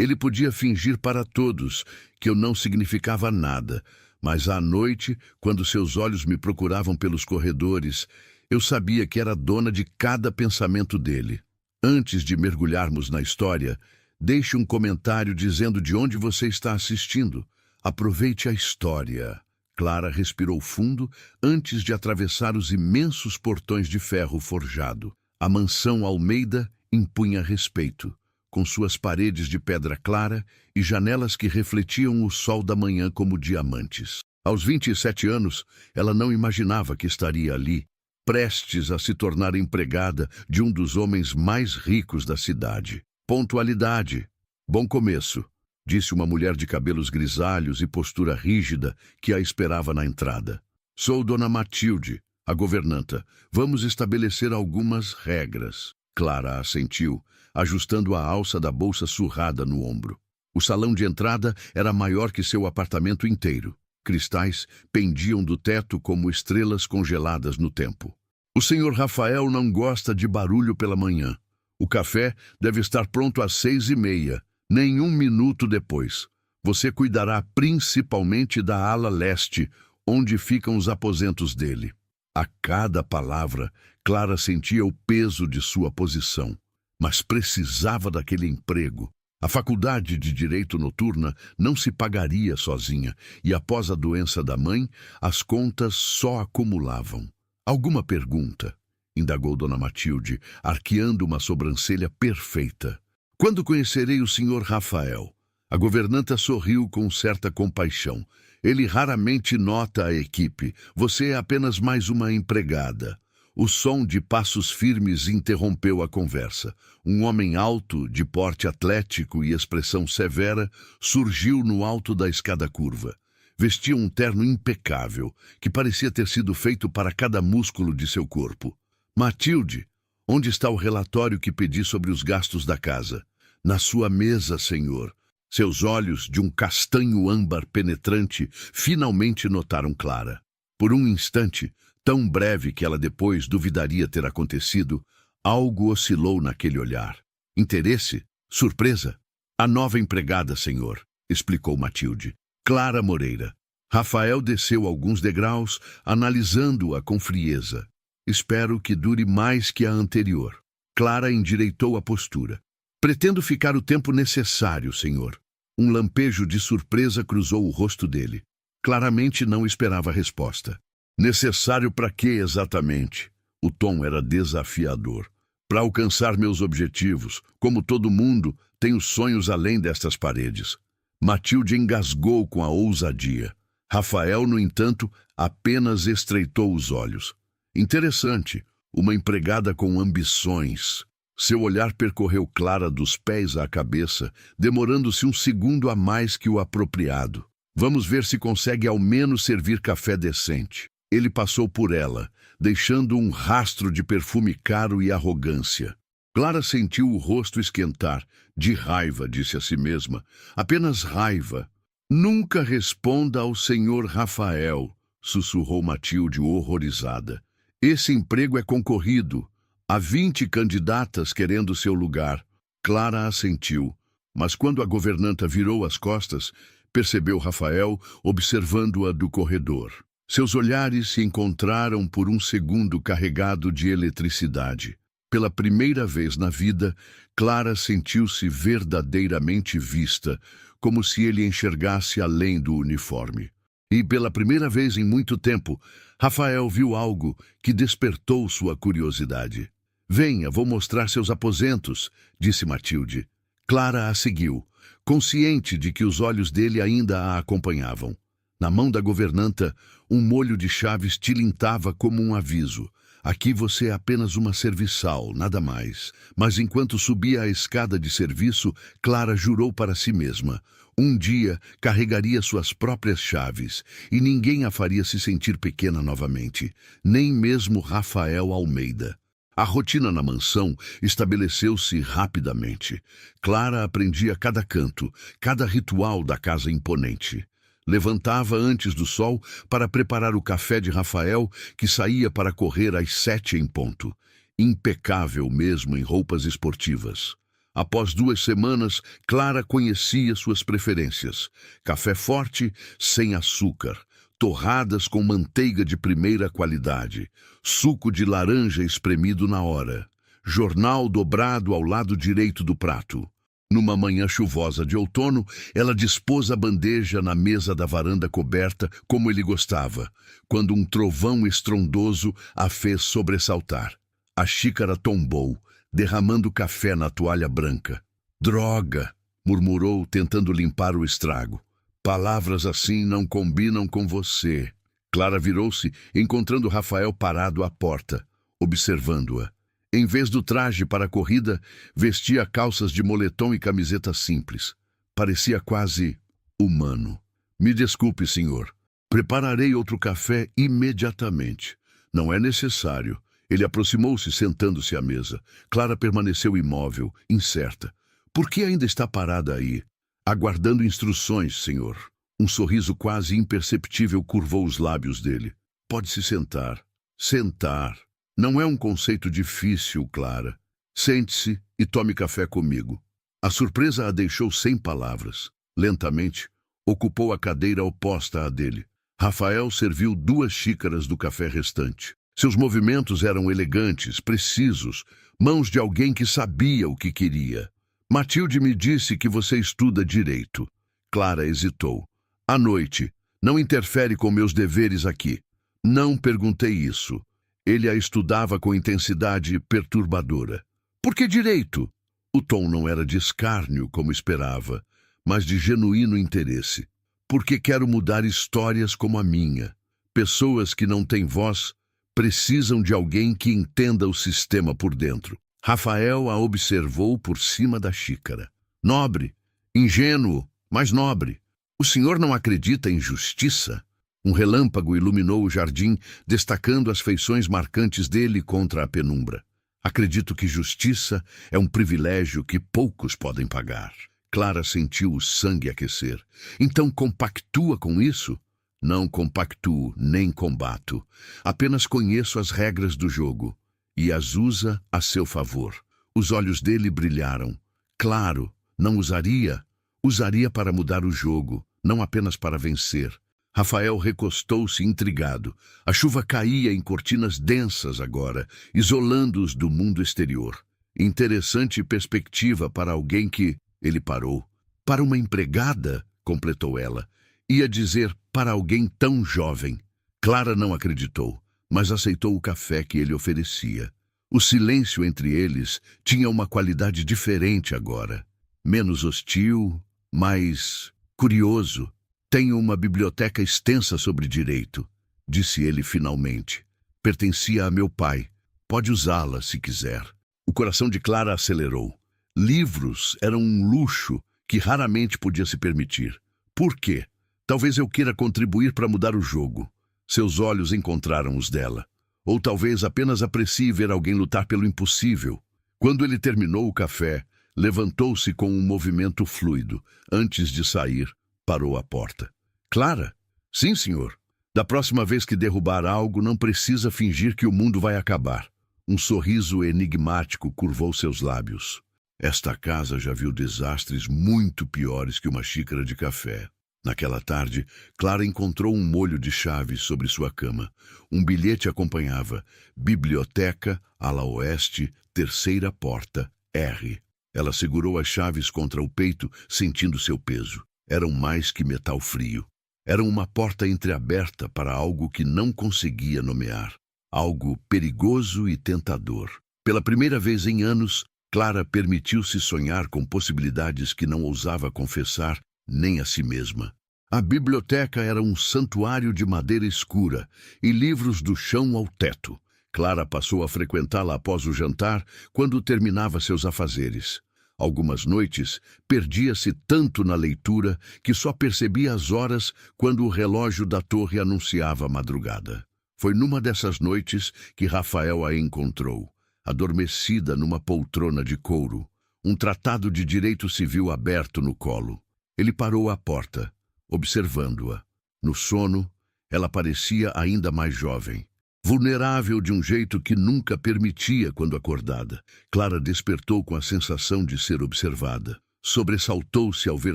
Ele podia fingir para todos que eu não significava nada, mas à noite, quando seus olhos me procuravam pelos corredores, eu sabia que era dona de cada pensamento dele. Antes de mergulharmos na história, deixe um comentário dizendo de onde você está assistindo. Aproveite a história. Clara respirou fundo antes de atravessar os imensos portões de ferro forjado. A mansão Almeida impunha respeito, com suas paredes de pedra clara e janelas que refletiam o sol da manhã como diamantes. Aos 27 anos, ela não imaginava que estaria ali, prestes a se tornar empregada de um dos homens mais ricos da cidade. Pontualidade. Bom começo, disse uma mulher de cabelos grisalhos e postura rígida que a esperava na entrada. Sou Dona Matilde, a governanta. Vamos estabelecer algumas regras. Clara assentiu, ajustando a alça da bolsa surrada no ombro. O salão de entrada era maior que seu apartamento inteiro. Cristais pendiam do teto como estrelas congeladas no tempo. O senhor Rafael não gosta de barulho pela manhã. O café deve estar pronto às 6h30, nem um minuto depois. Você cuidará principalmente da ala leste, onde ficam os aposentos dele. A cada palavra, Clara sentia o peso de sua posição, mas precisava daquele emprego. A faculdade de Direito Noturna não se pagaria sozinha, e após a doença da mãe, as contas só acumulavam. Alguma pergunta? Indagou Dona Matilde, arqueando uma sobrancelha perfeita. Quando conhecerei o senhor Rafael? A governanta sorriu com certa compaixão. Ele raramente nota a equipe. Você é apenas mais uma empregada. O som de passos firmes interrompeu a conversa. Um homem alto, de porte atlético e expressão severa, surgiu no alto da escada curva. Vestia um terno impecável, que parecia ter sido feito para cada músculo de seu corpo. Matilde, onde está o relatório que pedi sobre os gastos da casa? Na sua mesa, senhor. Seus olhos, de um castanho âmbar penetrante, finalmente notaram Clara. Por um instante, tão breve que ela depois duvidaria ter acontecido, algo oscilou naquele olhar. Interesse? Surpresa? A nova empregada, senhor, explicou Matilde. Clara Moreira. Rafael desceu alguns degraus, analisando-a com frieza. Espero que dure mais que a anterior. Clara endireitou a postura. Pretendo ficar o tempo necessário, senhor. Um lampejo de surpresa cruzou o rosto dele. Claramente não esperava a resposta. Necessário para quê exatamente? O tom era desafiador. Para alcançar meus objetivos, como todo mundo, tenho sonhos além destas paredes. Matilde engasgou com a ousadia. Rafael, no entanto, apenas estreitou os olhos. Interessante, uma empregada com ambições. Seu olhar percorreu Clara dos pés à cabeça, demorando-se um segundo a mais que o apropriado. Vamos ver se consegue ao menos servir café decente. Ele passou por ela, deixando um rastro de perfume caro e arrogância. Clara sentiu o rosto esquentar. De raiva, disse a si mesma. Apenas raiva. Nunca responda ao senhor Rafael, sussurrou Matilde horrorizada. Esse emprego é concorrido. Há 20 candidatas querendo seu lugar. Clara assentiu, mas quando a governanta virou as costas, percebeu Rafael observando-a do corredor. Seus olhares se encontraram por um segundo carregado de eletricidade. Pela primeira vez na vida, Clara sentiu-se verdadeiramente vista, como se ele enxergasse além do uniforme. E pela primeira vez em muito tempo, Rafael viu algo que despertou sua curiosidade. Venha, vou mostrar seus aposentos, disse Matilde. Clara a seguiu, consciente de que os olhos dele ainda a acompanhavam. Na mão da governanta, um molho de chaves tilintava como um aviso. Aqui você é apenas uma serviçal, nada mais. Mas enquanto subia a escada de serviço, Clara jurou para si mesma. Um dia carregaria suas próprias chaves e ninguém a faria se sentir pequena novamente, nem mesmo Rafael Almeida. A rotina na mansão estabeleceu-se rapidamente. Clara aprendia cada canto, cada ritual da casa imponente. Levantava antes do sol para preparar o café de Rafael, que saía para correr às 7 em ponto. Impecável mesmo em roupas esportivas. Após 2 semanas, Clara conhecia suas preferências. Café forte, sem açúcar. Torradas com manteiga de primeira qualidade. Suco de laranja espremido na hora. Jornal dobrado ao lado direito do prato. Numa manhã chuvosa de outono, ela dispôs a bandeja na mesa da varanda coberta como ele gostava, quando um trovão estrondoso a fez sobressaltar. A xícara tombou, derramando café na toalha branca. "Droga!" murmurou, tentando limpar o estrago. "Palavras assim não combinam com você." Clara virou-se, encontrando Rafael parado à porta, observando-a. Em vez do traje para a corrida, vestia calças de moletom e camiseta simples. Parecia quase humano. "Me desculpe, senhor. Prepararei outro café imediatamente." "Não é necessário." Ele aproximou-se, sentando-se à mesa. Clara permaneceu imóvel, incerta. "Por que ainda está parada aí?" "Aguardando instruções, senhor." Um sorriso quase imperceptível curvou os lábios dele. "Pode se sentar." "Sentar. Não é um conceito difícil, Clara. Sente-se e tome café comigo." A surpresa a deixou sem palavras. Lentamente, ocupou a cadeira oposta à dele. Rafael serviu 2 xícaras do café restante. Seus movimentos eram elegantes, precisos, mãos de alguém que sabia o que queria. "Matilde me disse que você estuda direito." Clara hesitou. "À noite. Não interfere com meus deveres aqui." "Não perguntei isso." Ele a estudava com intensidade perturbadora. "Por que direito?" O tom não era de escárnio, como esperava, mas de genuíno interesse. "Porque quero mudar histórias como a minha. Pessoas que não têm voz precisam de alguém que entenda o sistema por dentro." Rafael a observou por cima da xícara. "Nobre, ingênuo, mas nobre. O senhor não acredita em justiça?" Um relâmpago iluminou o jardim, destacando as feições marcantes dele contra a penumbra. "Acredito que justiça é um privilégio que poucos podem pagar." Clara sentiu o sangue aquecer. "Então compactua com isso?" "Não compactuo, nem combato. Apenas conheço as regras do jogo e as usa a seu favor." Os olhos dele brilharam. "Claro, não usaria. Usaria para mudar o jogo, não apenas para vencer." Rafael recostou-se intrigado. A chuva caía em cortinas densas agora, isolando-os do mundo exterior. Interessante perspectiva para alguém que... Ele parou. "Para uma empregada?" completou ela. Ia dizer para alguém tão jovem. Clara não acreditou, mas aceitou o café que ele oferecia. O silêncio entre eles tinha uma qualidade diferente agora. Menos hostil, mais curioso. "Tenho uma biblioteca extensa sobre direito", disse ele finalmente. "Pertencia a meu pai. Pode usá-la se quiser." O coração de Clara acelerou. Livros eram um luxo que raramente podia se permitir. "Por quê?" "Talvez eu queira contribuir para mudar o jogo." Seus olhos encontraram os dela. "Ou talvez apenas aprecie ver alguém lutar pelo impossível." Quando ele terminou o café, levantou-se com um movimento fluido. Antes de sair, parou à porta. "Clara?" "Sim, senhor. Da próxima vez que derrubar algo, não precisa fingir que o mundo vai acabar." Um sorriso enigmático curvou seus lábios. Esta casa já viu desastres muito piores que uma xícara de café. Naquela tarde, Clara encontrou um molho de chaves sobre sua cama. Um bilhete acompanhava: "Biblioteca, ala oeste, terceira porta, R." Ela segurou as chaves contra o peito, sentindo seu peso. Eram mais que metal frio. Eram uma porta entreaberta para algo que não conseguia nomear. Algo perigoso e tentador. Pela primeira vez em anos, Clara permitiu-se sonhar com possibilidades que não ousava confessar nem a si mesma. A biblioteca era um santuário de madeira escura e livros do chão ao teto. Clara passou a frequentá-la após o jantar, quando terminava seus afazeres. Algumas noites, perdia-se tanto na leitura que só percebia as horas quando o relógio da torre anunciava a madrugada. Foi numa dessas noites que Rafael a encontrou, adormecida numa poltrona de couro, um tratado de direito civil aberto no colo. Ele parou à porta, observando-a. No sono, ela parecia ainda mais jovem. vulnerável de um jeito que nunca permitia quando acordada. Clara despertou com a sensação de ser observada. Sobressaltou-se ao ver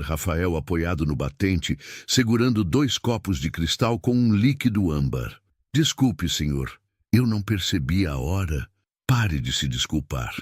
Rafael apoiado no batente, segurando 2 copos de cristal com um líquido âmbar. Desculpe, senhor. Eu não percebi a hora. Pare de se desculpar.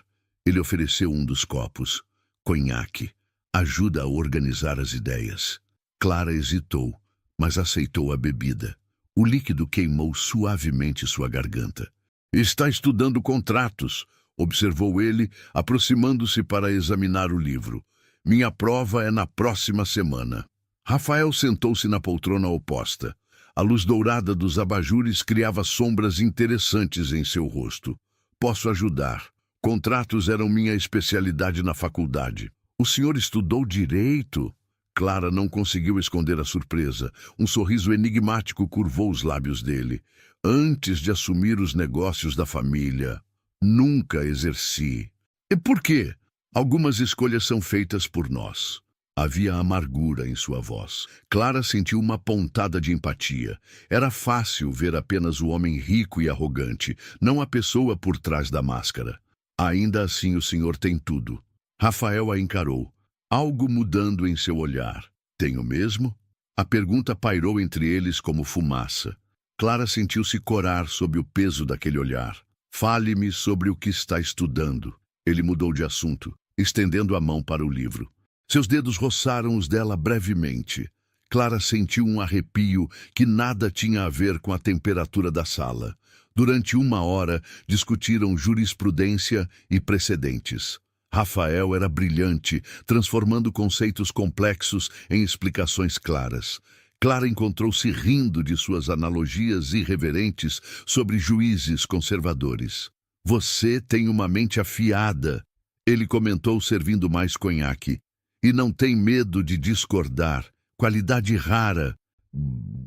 Ele ofereceu um dos copos. Conhaque. Ajuda a organizar as ideias. Clara hesitou, mas aceitou a bebida. O líquido queimou suavemente sua garganta. Está estudando contratos, observou ele, aproximando-se para examinar o livro. Minha prova é na próxima semana. Rafael sentou-se na poltrona oposta. A luz dourada dos abajures criava sombras interessantes em seu rosto. Posso ajudar. Contratos eram minha especialidade na faculdade. O senhor estudou direito? Clara não conseguiu esconder a surpresa. Um sorriso enigmático curvou os lábios dele. Antes de assumir os negócios da família, nunca exerci. E por quê? Algumas escolhas são feitas por nós. Havia amargura em sua voz. Clara sentiu uma pontada de empatia. Era fácil ver apenas o homem rico e arrogante, não a pessoa por trás da máscara. Ainda assim o senhor tem tudo. Rafael a encarou, algo mudando em seu olhar. Tenho mesmo? A pergunta pairou entre eles como fumaça. Clara sentiu-se corar sob o peso daquele olhar. Fale-me sobre o que está estudando. Ele mudou de assunto, estendendo a mão para o livro. Seus dedos roçaram os dela brevemente. Clara sentiu um arrepio que nada tinha a ver com a temperatura da sala. Durante 1 hora, discutiram jurisprudência e precedentes. Rafael era brilhante, transformando conceitos complexos em explicações claras. Clara encontrou-se rindo de suas analogias irreverentes sobre juízes conservadores. Você tem uma mente afiada, ele comentou servindo mais conhaque. E não tem medo de discordar. Qualidade rara.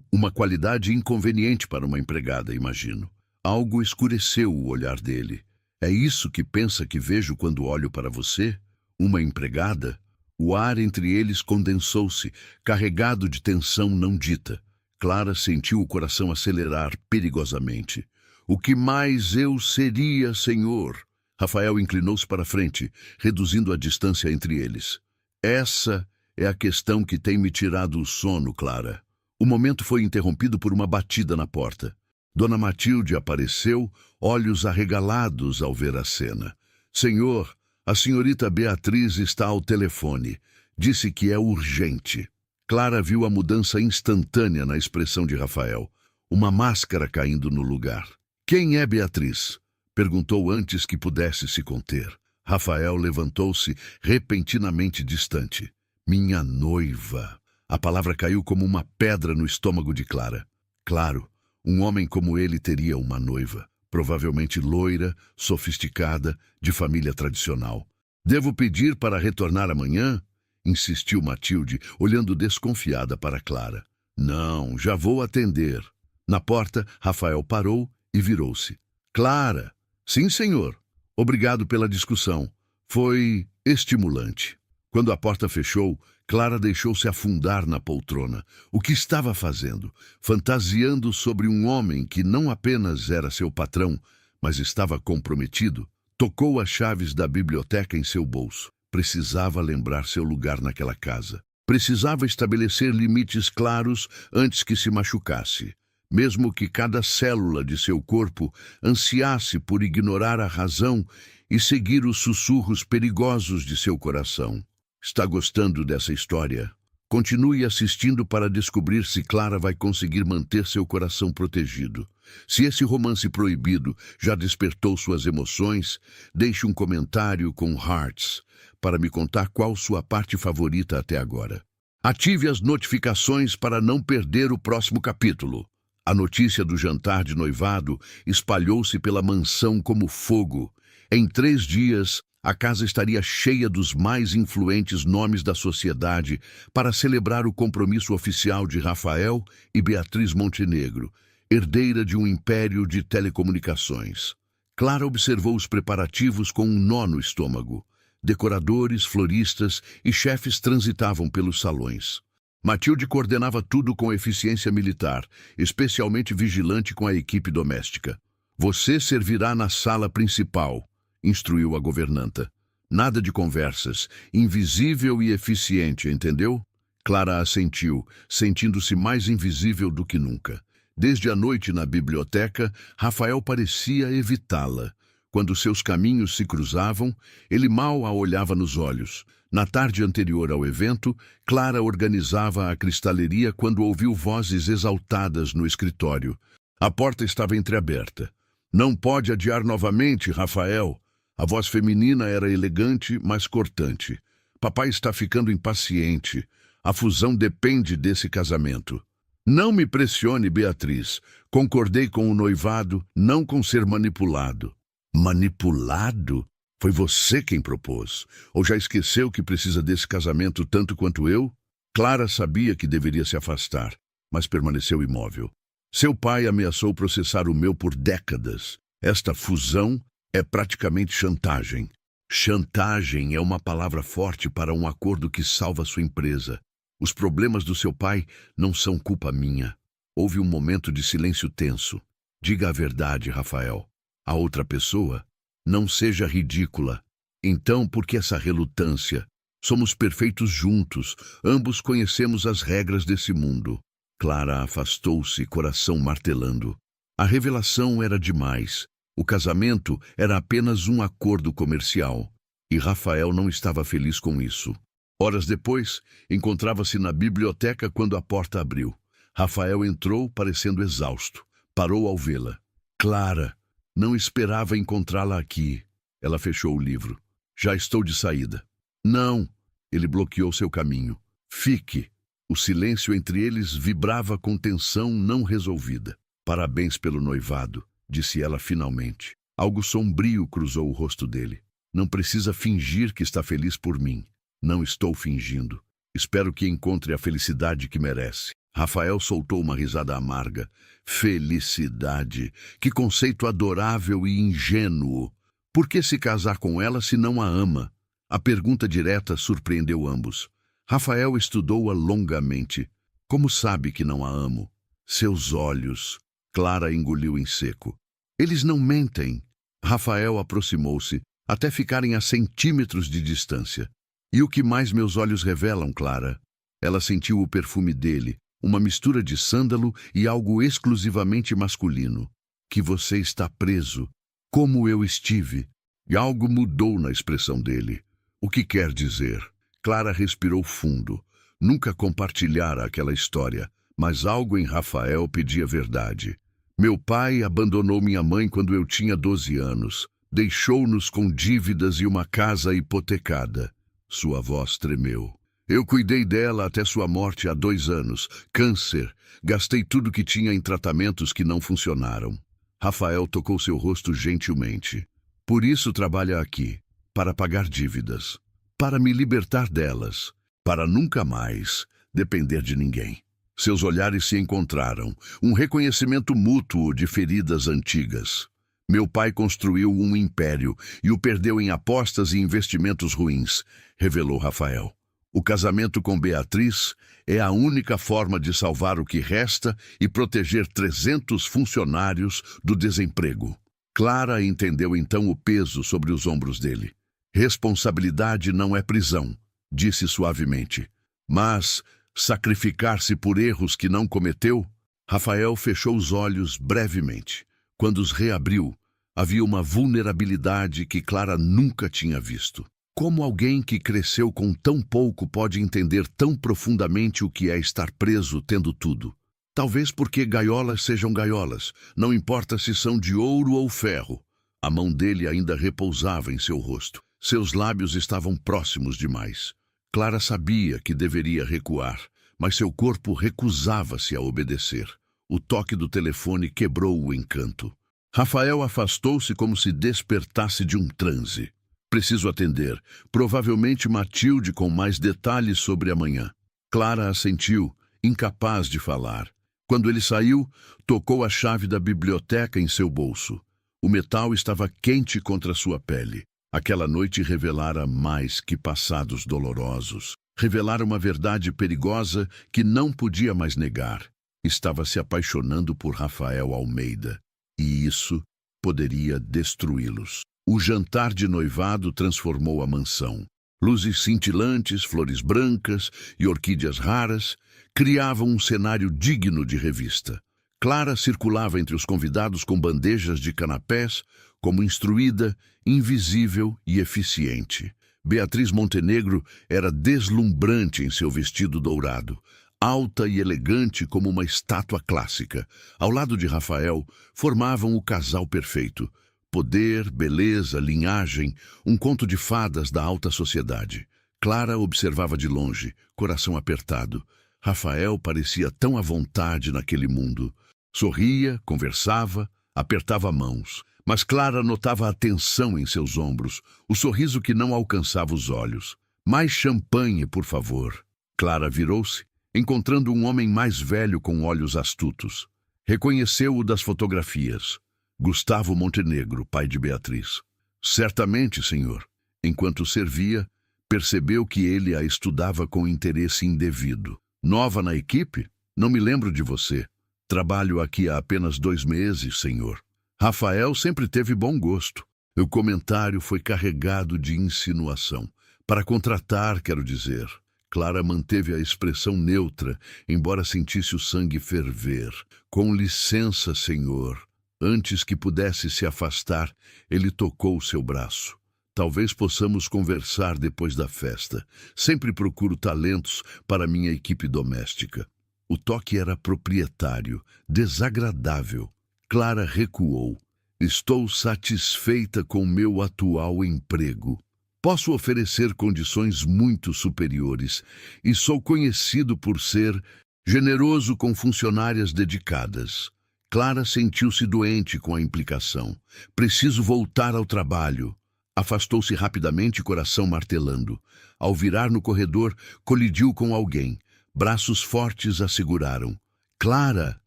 Uma qualidade inconveniente para uma empregada, imagino. Algo escureceu o olhar dele. É isso que pensa que vejo quando olho para você? Uma empregada? O ar entre eles condensou-se, carregado de tensão não dita. Clara sentiu o coração acelerar perigosamente. O que mais eu seria, senhor? Rafael inclinou-se para a frente, reduzindo a distância entre eles. Essa é a questão que tem me tirado o sono, Clara. O momento foi interrompido por uma batida na porta. Dona Matilde apareceu, olhos arregalados ao ver a cena. Senhor, a senhorita Beatriz está ao telefone. Disse que é urgente. Clara viu a mudança instantânea na expressão de Rafael. Uma máscara caindo no lugar. Quem é Beatriz? Perguntou antes que pudesse se conter. Rafael levantou-se, repentinamente distante. Minha noiva. A palavra caiu como uma pedra no estômago de Clara. Claro, um homem como ele teria uma noiva, provavelmente loira, sofisticada, de família tradicional. Devo pedir para retornar amanhã? Insistiu Matilde, olhando desconfiada para Clara. Não, já vou atender. Na porta, Rafael parou e virou-se. Clara! Sim, senhor. Obrigado pela discussão. Foi estimulante. Quando a porta fechou, Clara deixou-se afundar na poltrona. O que estava fazendo? Fantasiando sobre um homem que não apenas era seu patrão, mas estava comprometido. Tocou as chaves da biblioteca em seu bolso. Precisava lembrar seu lugar naquela casa. Precisava estabelecer limites claros antes que se machucasse. Mesmo que cada célula de seu corpo ansiasse por ignorar a razão e seguir os sussurros perigosos de seu coração. Está gostando dessa história? Continue assistindo para descobrir se Clara vai conseguir manter seu coração protegido. Se esse romance proibido já despertou suas emoções, deixe um comentário com Hearts para me contar qual sua parte favorita até agora. Ative as notificações para não perder o próximo capítulo. A notícia do jantar de noivado espalhou-se pela mansão como fogo. Em 3 dias, a casa estaria cheia dos mais influentes nomes da sociedade para celebrar o compromisso oficial de Rafael e Beatriz Montenegro, herdeira de um império de telecomunicações. Clara observou os preparativos com um nó no estômago. Decoradores, floristas e chefes transitavam pelos salões. Matilde coordenava tudo com eficiência militar, especialmente vigilante com a equipe doméstica. Você servirá na sala principal, instruiu a governanta. Nada de conversas, invisível e eficiente, entendeu? Clara assentiu, sentindo-se mais invisível do que nunca. Desde a noite na biblioteca, Rafael parecia evitá-la. Quando seus caminhos se cruzavam, ele mal a olhava nos olhos. Na tarde anterior ao evento, Clara organizava a cristaleria quando ouviu vozes exaltadas no escritório. A porta estava entreaberta. Não pode adiar novamente, Rafael. A voz feminina era elegante, mas cortante. Papai está ficando impaciente. A fusão depende desse casamento. Não me pressione, Beatriz. Concordei com o noivado, não com ser manipulado. Manipulado? Foi você quem propôs. Ou já esqueceu que precisa desse casamento tanto quanto eu? Clara sabia que deveria se afastar, mas permaneceu imóvel. Seu pai ameaçou processar o meu por décadas. Esta fusão é praticamente chantagem. Chantagem é uma palavra forte para um acordo que salva sua empresa. Os problemas do seu pai não são culpa minha. Houve um momento de silêncio tenso. Diga a verdade, Rafael. A outra pessoa? Não seja ridícula. Então, por que essa relutância? Somos perfeitos juntos. Ambos conhecemos as regras desse mundo. Clara afastou-se, coração martelando. A revelação era demais. O casamento era apenas um acordo comercial. E Rafael não estava feliz com isso. Horas depois, encontrava-se na biblioteca quando a porta abriu. Rafael entrou, parecendo exausto. Parou ao vê-la. Clara, não esperava encontrá-la aqui. Ela fechou o livro. Já estou de saída. Não. Ele bloqueou seu caminho. Fique. O silêncio entre eles vibrava com tensão não resolvida. Parabéns pelo noivado, disse ela finalmente. Algo sombrio cruzou o rosto dele. Não precisa fingir que está feliz por mim. Não estou fingindo. Espero que encontre a felicidade que merece. Rafael soltou uma risada amarga. Felicidade! Que conceito adorável e ingênuo! Por que se casar com ela se não a ama? A pergunta direta surpreendeu ambos. Rafael estudou-a longamente. Como sabe que não a amo? Seus olhos. Clara engoliu em seco. Eles não mentem. Rafael aproximou-se, até ficarem a centímetros de distância. E o que mais meus olhos revelam, Clara? Ela sentiu o perfume dele, uma mistura de sândalo e algo exclusivamente masculino. Que você está preso, como eu estive. E algo mudou na expressão dele. O que quer dizer? Clara respirou fundo. Nunca compartilhara aquela história, mas algo em Rafael pedia verdade. Meu pai abandonou minha mãe quando eu tinha 12 anos. Deixou-nos com dívidas e uma casa hipotecada. Sua voz tremeu. Eu cuidei dela até sua morte há 2 anos. Câncer. Gastei tudo que tinha em tratamentos que não funcionaram. Rafael tocou seu rosto gentilmente. Por isso trabalha aqui. Para pagar dívidas. Para me libertar delas. Para nunca mais depender de ninguém. Seus olhares se encontraram. Um reconhecimento mútuo de feridas antigas. Meu pai construiu um império e o perdeu em apostas e investimentos ruins, revelou Rafael. O casamento com Beatriz é a única forma de salvar o que resta e proteger 300 funcionários do desemprego. Clara entendeu então o peso sobre os ombros dele. Responsabilidade não é prisão, disse suavemente. Mas sacrificar-se por erros que não cometeu? Rafael fechou os olhos brevemente. Quando os reabriu, havia uma vulnerabilidade que Clara nunca tinha visto. Como alguém que cresceu com tão pouco pode entender tão profundamente o que é estar preso tendo tudo? Talvez porque gaiolas sejam gaiolas, não importa se são de ouro ou ferro. A mão dele ainda repousava em seu rosto. Seus lábios estavam próximos demais. Clara sabia que deveria recuar, mas seu corpo recusava-se a obedecer. O toque do telefone quebrou o encanto. Rafael afastou-se como se despertasse de um transe. Preciso atender. Provavelmente Matilde com mais detalhes sobre amanhã. Clara assentiu, incapaz de falar. Quando ele saiu, tocou a chave da biblioteca em seu bolso. O metal estava quente contra sua pele. Aquela noite revelara mais que passados dolorosos. Revelara uma verdade perigosa que não podia mais negar. Estava se apaixonando por Rafael Almeida. E isso poderia destruí-los. O jantar de noivado transformou a mansão. Luzes cintilantes, flores brancas e orquídeas raras criavam um cenário digno de revista. Clara circulava entre os convidados com bandejas de canapés, como instruída, invisível e eficiente. Beatriz Montenegro era deslumbrante em seu vestido dourado, alta e elegante como uma estátua clássica. Ao lado de Rafael, formavam o casal perfeito. Poder, beleza, linhagem, um conto de fadas da alta sociedade. Clara observava de longe, coração apertado. Rafael parecia tão à vontade naquele mundo. Sorria, conversava, apertava mãos. Mas Clara notava a tensão em seus ombros, o sorriso que não alcançava os olhos. Mais champanhe, por favor. Clara virou-se, encontrando um homem mais velho com olhos astutos. Reconheceu-o das fotografias. Gustavo Montenegro, pai de Beatriz. Certamente, senhor. Enquanto servia, percebeu que ele a estudava com interesse indevido. Nova na equipe? Não me lembro de você. Trabalho aqui há apenas 2 meses, senhor. Rafael sempre teve bom gosto. O comentário foi carregado de insinuação. Para contratar, quero dizer. Clara manteve a expressão neutra, embora sentisse o sangue ferver. Com licença, senhor. Antes que pudesse se afastar, ele tocou seu braço. Talvez possamos conversar depois da festa. Sempre procuro talentos para minha equipe doméstica. O toque era proprietário, desagradável. Clara recuou. Estou satisfeita com meu atual emprego. Posso oferecer condições muito superiores e sou conhecido por ser generoso com funcionárias dedicadas. Clara sentiu-se doente com a implicação. Preciso voltar ao trabalho. Afastou-se rapidamente, coração martelando. Ao virar no corredor, colidiu com alguém. Braços fortes a seguraram. Clara,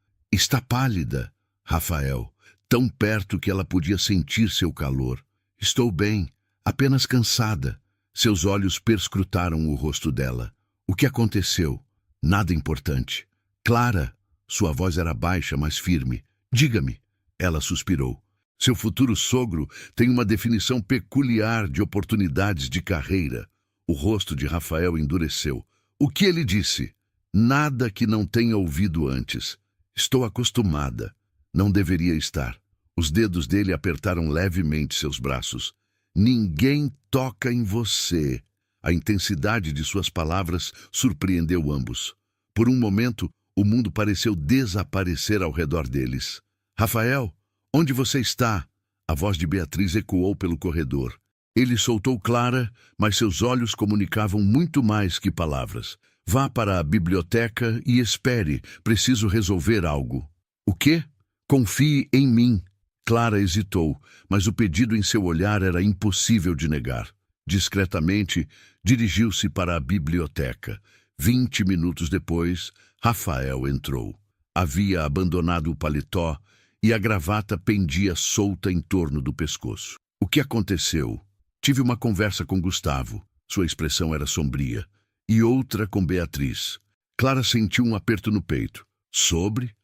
está pálida. Rafael, tão perto que ela podia sentir seu calor. Estou bem, apenas cansada. Seus olhos perscrutaram o rosto dela. O que aconteceu? Nada importante. Clara. Sua voz era baixa, mas firme. Diga-me. Ela suspirou. Seu futuro sogro tem uma definição peculiar de oportunidades de carreira. O rosto de Rafael endureceu. O que ele disse? Nada que não tenha ouvido antes. Estou acostumada. Não deveria estar. Os dedos dele apertaram levemente seus braços. Ninguém toca em você. A intensidade de suas palavras surpreendeu ambos. Por um momento, o mundo pareceu desaparecer ao redor deles. Rafael, onde você está? A voz de Beatriz ecoou pelo corredor. Ele soltou Clara, mas seus olhos comunicavam muito mais que palavras. Vá para a biblioteca e espere. Preciso resolver algo. O quê? Confie em mim. Clara hesitou, mas o pedido em seu olhar era impossível de negar. Discretamente, dirigiu-se para a biblioteca. 20 minutos depois, Rafael entrou. Havia abandonado o paletó e a gravata pendia solta em torno do pescoço. O que aconteceu? Tive uma conversa com Gustavo. Sua expressão era sombria. E outra com Beatriz. Clara sentiu um aperto no peito. Sobre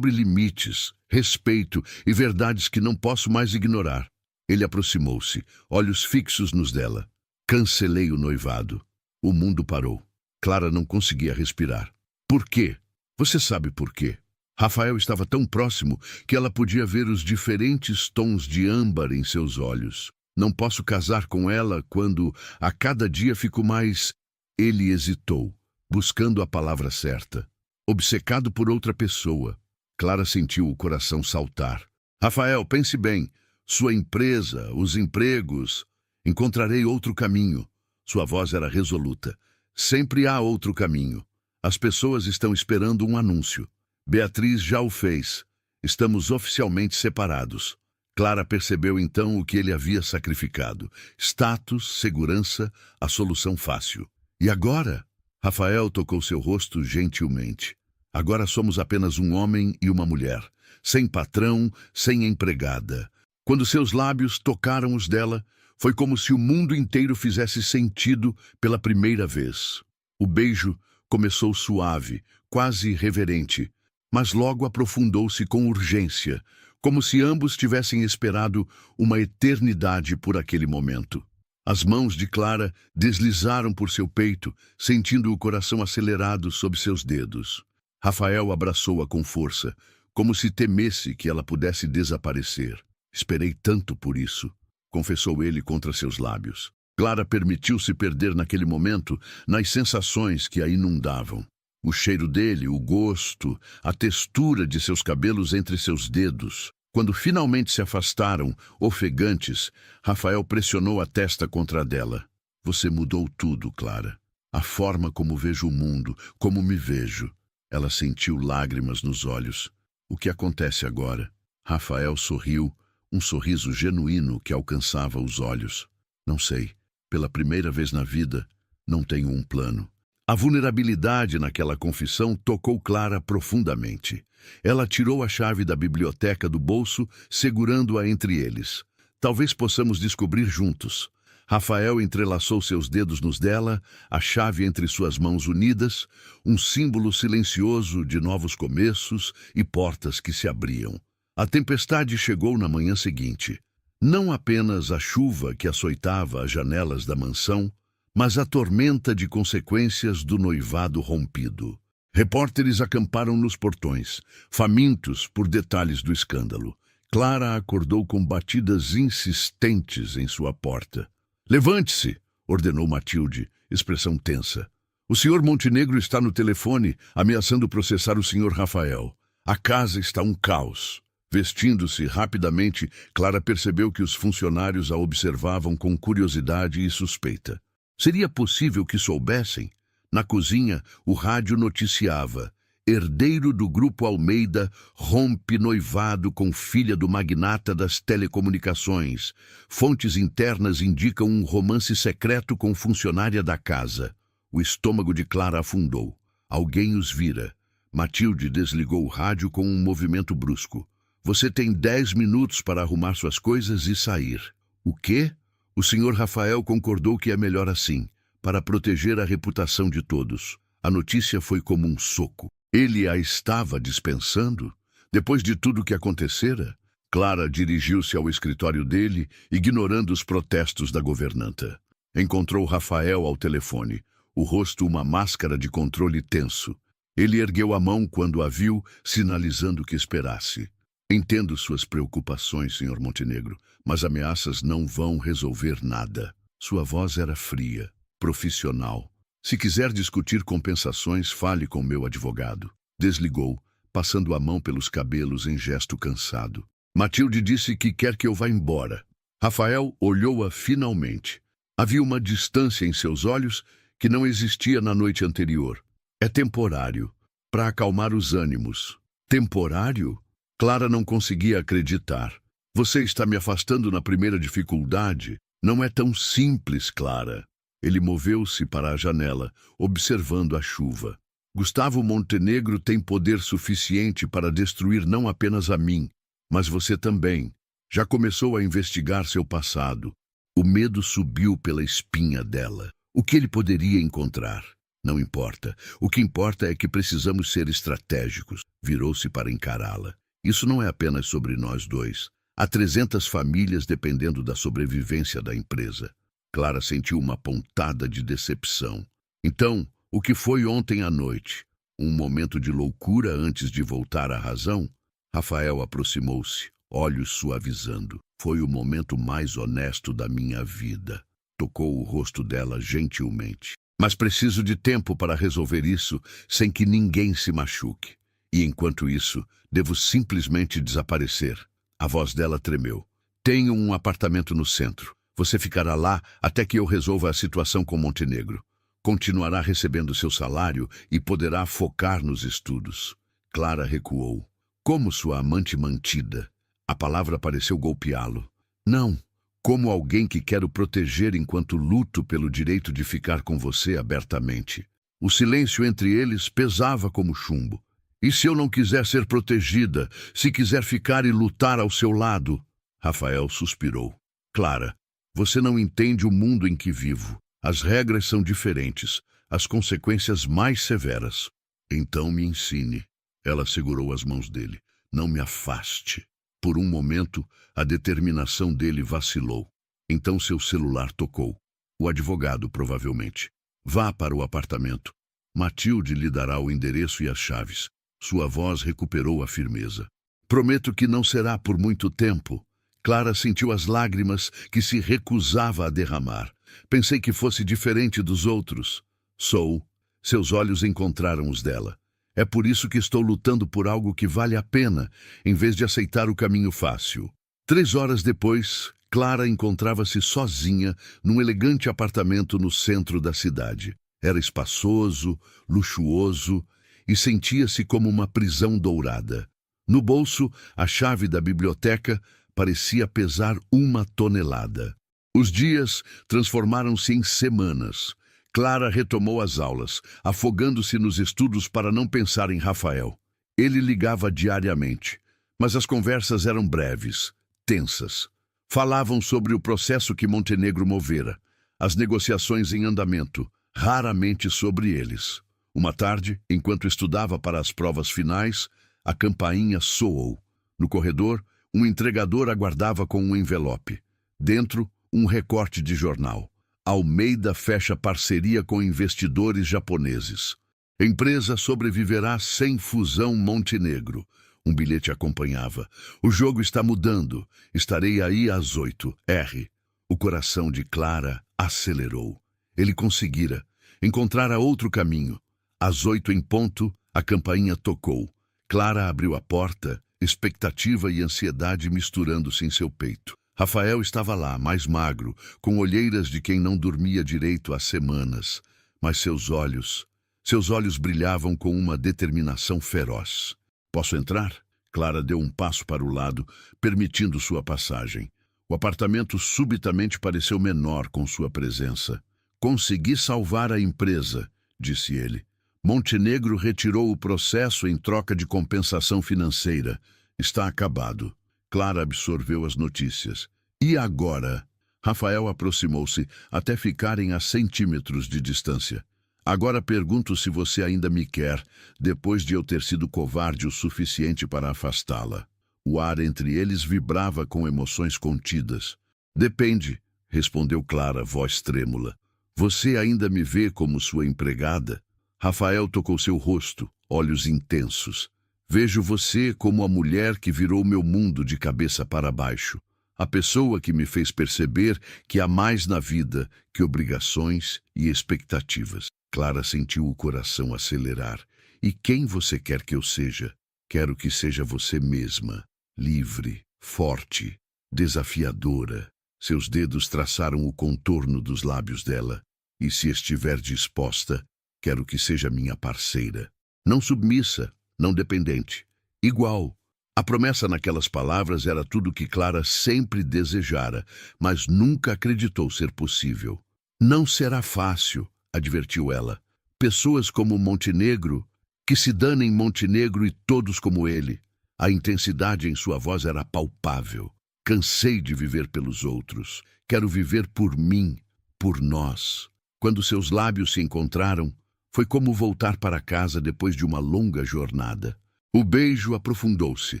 limites, respeito e verdades que não posso mais ignorar. Ele aproximou-se, olhos fixos nos dela. Cancelei o noivado. O mundo parou. Clara não conseguia respirar. Por quê? Você sabe por quê. Rafael estava tão próximo que ela podia ver os diferentes tons de âmbar em seus olhos. Não posso casar com ela quando a cada dia fico mais... Ele hesitou, buscando a palavra certa. Obcecado por outra pessoa. Clara sentiu o coração saltar. Rafael, pense bem. Sua empresa, os empregos... Encontrarei outro caminho. Sua voz era resoluta. Sempre há outro caminho. As pessoas estão esperando um anúncio. Beatriz já o fez. Estamos oficialmente separados. Clara percebeu então o que ele havia sacrificado. Status, segurança, a solução fácil. E agora? Rafael tocou seu rosto gentilmente. Agora somos apenas um homem e uma mulher. Sem patrão, sem empregada. Quando seus lábios tocaram os dela, foi como se o mundo inteiro fizesse sentido pela primeira vez. O beijo começou suave, quase reverente, mas logo aprofundou-se com urgência, como se ambos tivessem esperado uma eternidade por aquele momento. As mãos de Clara deslizaram por seu peito, sentindo o coração acelerado sob seus dedos. Rafael abraçou-a com força, como se temesse que ela pudesse desaparecer. Esperei tanto por isso, confessou ele contra seus lábios. Clara permitiu-se perder naquele momento nas sensações que a inundavam. O cheiro dele, o gosto, a textura de seus cabelos entre seus dedos. Quando finalmente se afastaram, ofegantes, Rafael pressionou a testa contra a dela. Você mudou tudo, Clara. A forma como vejo o mundo, como me vejo. Ela sentiu lágrimas nos olhos. O que acontece agora? Rafael sorriu, um sorriso genuíno que alcançava os olhos. Não sei. Pela primeira vez na vida, não tenho um plano. A vulnerabilidade naquela confissão tocou Clara profundamente. Ela tirou a chave da biblioteca do bolso, segurando-a entre eles. Talvez possamos descobrir juntos. Rafael entrelaçou seus dedos nos dela, a chave entre suas mãos unidas, um símbolo silencioso de novos começos e portas que se abriam. A tempestade chegou na manhã seguinte. Não apenas a chuva que açoitava as janelas da mansão, mas a tormenta de consequências do noivado rompido. Repórteres acamparam nos portões, famintos por detalhes do escândalo. Clara acordou com batidas insistentes em sua porta. Levante-se, ordenou Matilde, expressão tensa. O senhor Montenegro está no telefone, ameaçando processar o senhor Rafael. A casa está um caos. Vestindo-se rapidamente, Clara percebeu que os funcionários a observavam com curiosidade e suspeita. Seria possível que soubessem? Na cozinha, o rádio noticiava: herdeiro do Grupo Almeida rompe noivado com filha do magnata das telecomunicações. Fontes internas indicam um romance secreto com funcionária da casa. O estômago de Clara afundou. Alguém os vira. Matilde desligou o rádio com um movimento brusco. Você tem 10 minutos para arrumar suas coisas e sair. O quê? O senhor Rafael concordou que é melhor assim, para proteger a reputação de todos. A notícia foi como um soco. Ele a estava dispensando? Depois de tudo o que acontecera? Clara dirigiu-se ao escritório dele, ignorando os protestos da governanta. Encontrou Rafael ao telefone, o rosto uma máscara de controle tenso. Ele ergueu a mão quando a viu, sinalizando que esperasse. Entendo suas preocupações, Sr. Montenegro, mas ameaças não vão resolver nada. Sua voz era fria, profissional. Se quiser discutir compensações, fale com meu advogado. Desligou, passando a mão pelos cabelos em gesto cansado. Matilde disse que quer que eu vá embora. Rafael olhou-a finalmente. Havia uma distância em seus olhos que não existia na noite anterior. É temporário, para acalmar os ânimos. Temporário? Clara não conseguia acreditar. Você está me afastando na primeira dificuldade? Não é tão simples, Clara. Ele moveu-se para a janela, observando a chuva. Gustavo Montenegro tem poder suficiente para destruir não apenas a mim, mas você também. Já começou a investigar seu passado. O medo subiu pela espinha dela. O que ele poderia encontrar? Não importa. O que importa é que precisamos ser estratégicos. Virou-se para encará-la. Isso não é apenas sobre nós dois. Há 300 famílias dependendo da sobrevivência da empresa. Clara sentiu uma pontada de decepção. Então, o que foi ontem à noite? Um momento de loucura antes de voltar à razão? Rafael aproximou-se, olhos suavizando. Foi o momento mais honesto da minha vida. Tocou o rosto dela gentilmente. Mas preciso de tempo para resolver isso sem que ninguém se machuque. E enquanto isso, devo simplesmente desaparecer. A voz dela tremeu. Tenho um apartamento no centro. Você ficará lá até que eu resolva a situação com Montenegro. Continuará recebendo seu salário e poderá focar nos estudos. Clara recuou. Como sua amante mantida. A palavra pareceu golpeá-lo. Não, como alguém que quero proteger enquanto luto pelo direito de ficar com você abertamente. O silêncio entre eles pesava como chumbo. E se eu não quiser ser protegida, se quiser ficar e lutar ao seu lado? Rafael suspirou. Clara, você não entende o mundo em que vivo. As regras são diferentes, as consequências mais severas. Então me ensine. Ela segurou as mãos dele. Não me afaste. Por um momento, a determinação dele vacilou. Então seu celular tocou. O advogado, provavelmente. Vá para o apartamento. Matilde lhe dará o endereço e as chaves. Sua voz recuperou a firmeza. Prometo que não será por muito tempo. Clara sentiu as lágrimas que se recusava a derramar. Pensei que fosse diferente dos outros. Sou. Seus olhos encontraram os dela. É por isso que estou lutando por algo que vale a pena, em vez de aceitar o caminho fácil. 3 horas depois, Clara encontrava-se sozinha num elegante apartamento no centro da cidade. Era espaçoso, luxuoso e sentia-se como uma prisão dourada. No bolso, a chave da biblioteca parecia pesar 1 tonelada. Os dias transformaram-se em semanas. Clara retomou as aulas, afogando-se nos estudos para não pensar em Rafael. Ele ligava diariamente, mas as conversas eram breves, tensas. Falavam sobre o processo que Montenegro movera, as negociações em andamento, raramente sobre eles. Uma tarde, enquanto estudava para as provas finais, a campainha soou. No corredor, um entregador aguardava com um envelope. Dentro, um recorte de jornal. Almeida fecha parceria com investidores japoneses. Empresa sobreviverá sem fusão Montenegro. Um bilhete acompanhava. O jogo está mudando. Estarei aí às 8. R. O coração de Clara acelerou. Ele conseguira. Encontrara outro caminho. Às 8 em ponto, a campainha tocou. Clara abriu a porta, expectativa e ansiedade misturando-se em seu peito. Rafael estava lá, mais magro, com olheiras de quem não dormia direito há semanas. Mas seus olhos brilhavam com uma determinação feroz. Posso entrar? Clara deu um passo para o lado, permitindo sua passagem. O apartamento subitamente pareceu menor com sua presença. Consegui salvar a empresa, disse ele. Montenegro retirou o processo em troca de compensação financeira. Está acabado. Clara absorveu as notícias. E agora? Rafael aproximou-se, até ficarem a centímetros de distância. Agora pergunto se você ainda me quer, depois de eu ter sido covarde o suficiente para afastá-la. O ar entre eles vibrava com emoções contidas. Depende, respondeu Clara, voz trêmula. Você ainda me vê como sua empregada? Rafael tocou seu rosto, olhos intensos. Vejo você como a mulher que virou meu mundo de cabeça para baixo. A pessoa que me fez perceber que há mais na vida que obrigações e expectativas. Clara sentiu o coração acelerar. E quem você quer que eu seja? Quero que seja você mesma. Livre, forte, desafiadora. Seus dedos traçaram o contorno dos lábios dela. E se estiver disposta, quero que seja minha parceira. Não submissa, não dependente. Igual. A promessa naquelas palavras era tudo que Clara sempre desejara, mas nunca acreditou ser possível. Não será fácil, advertiu ela. Pessoas como Montenegro, que se danem Montenegro e todos como ele. A intensidade em sua voz era palpável. Cansei de viver pelos outros. Quero viver por mim, por nós. Quando seus lábios se encontraram, foi como voltar para casa depois de uma longa jornada. O beijo aprofundou-se,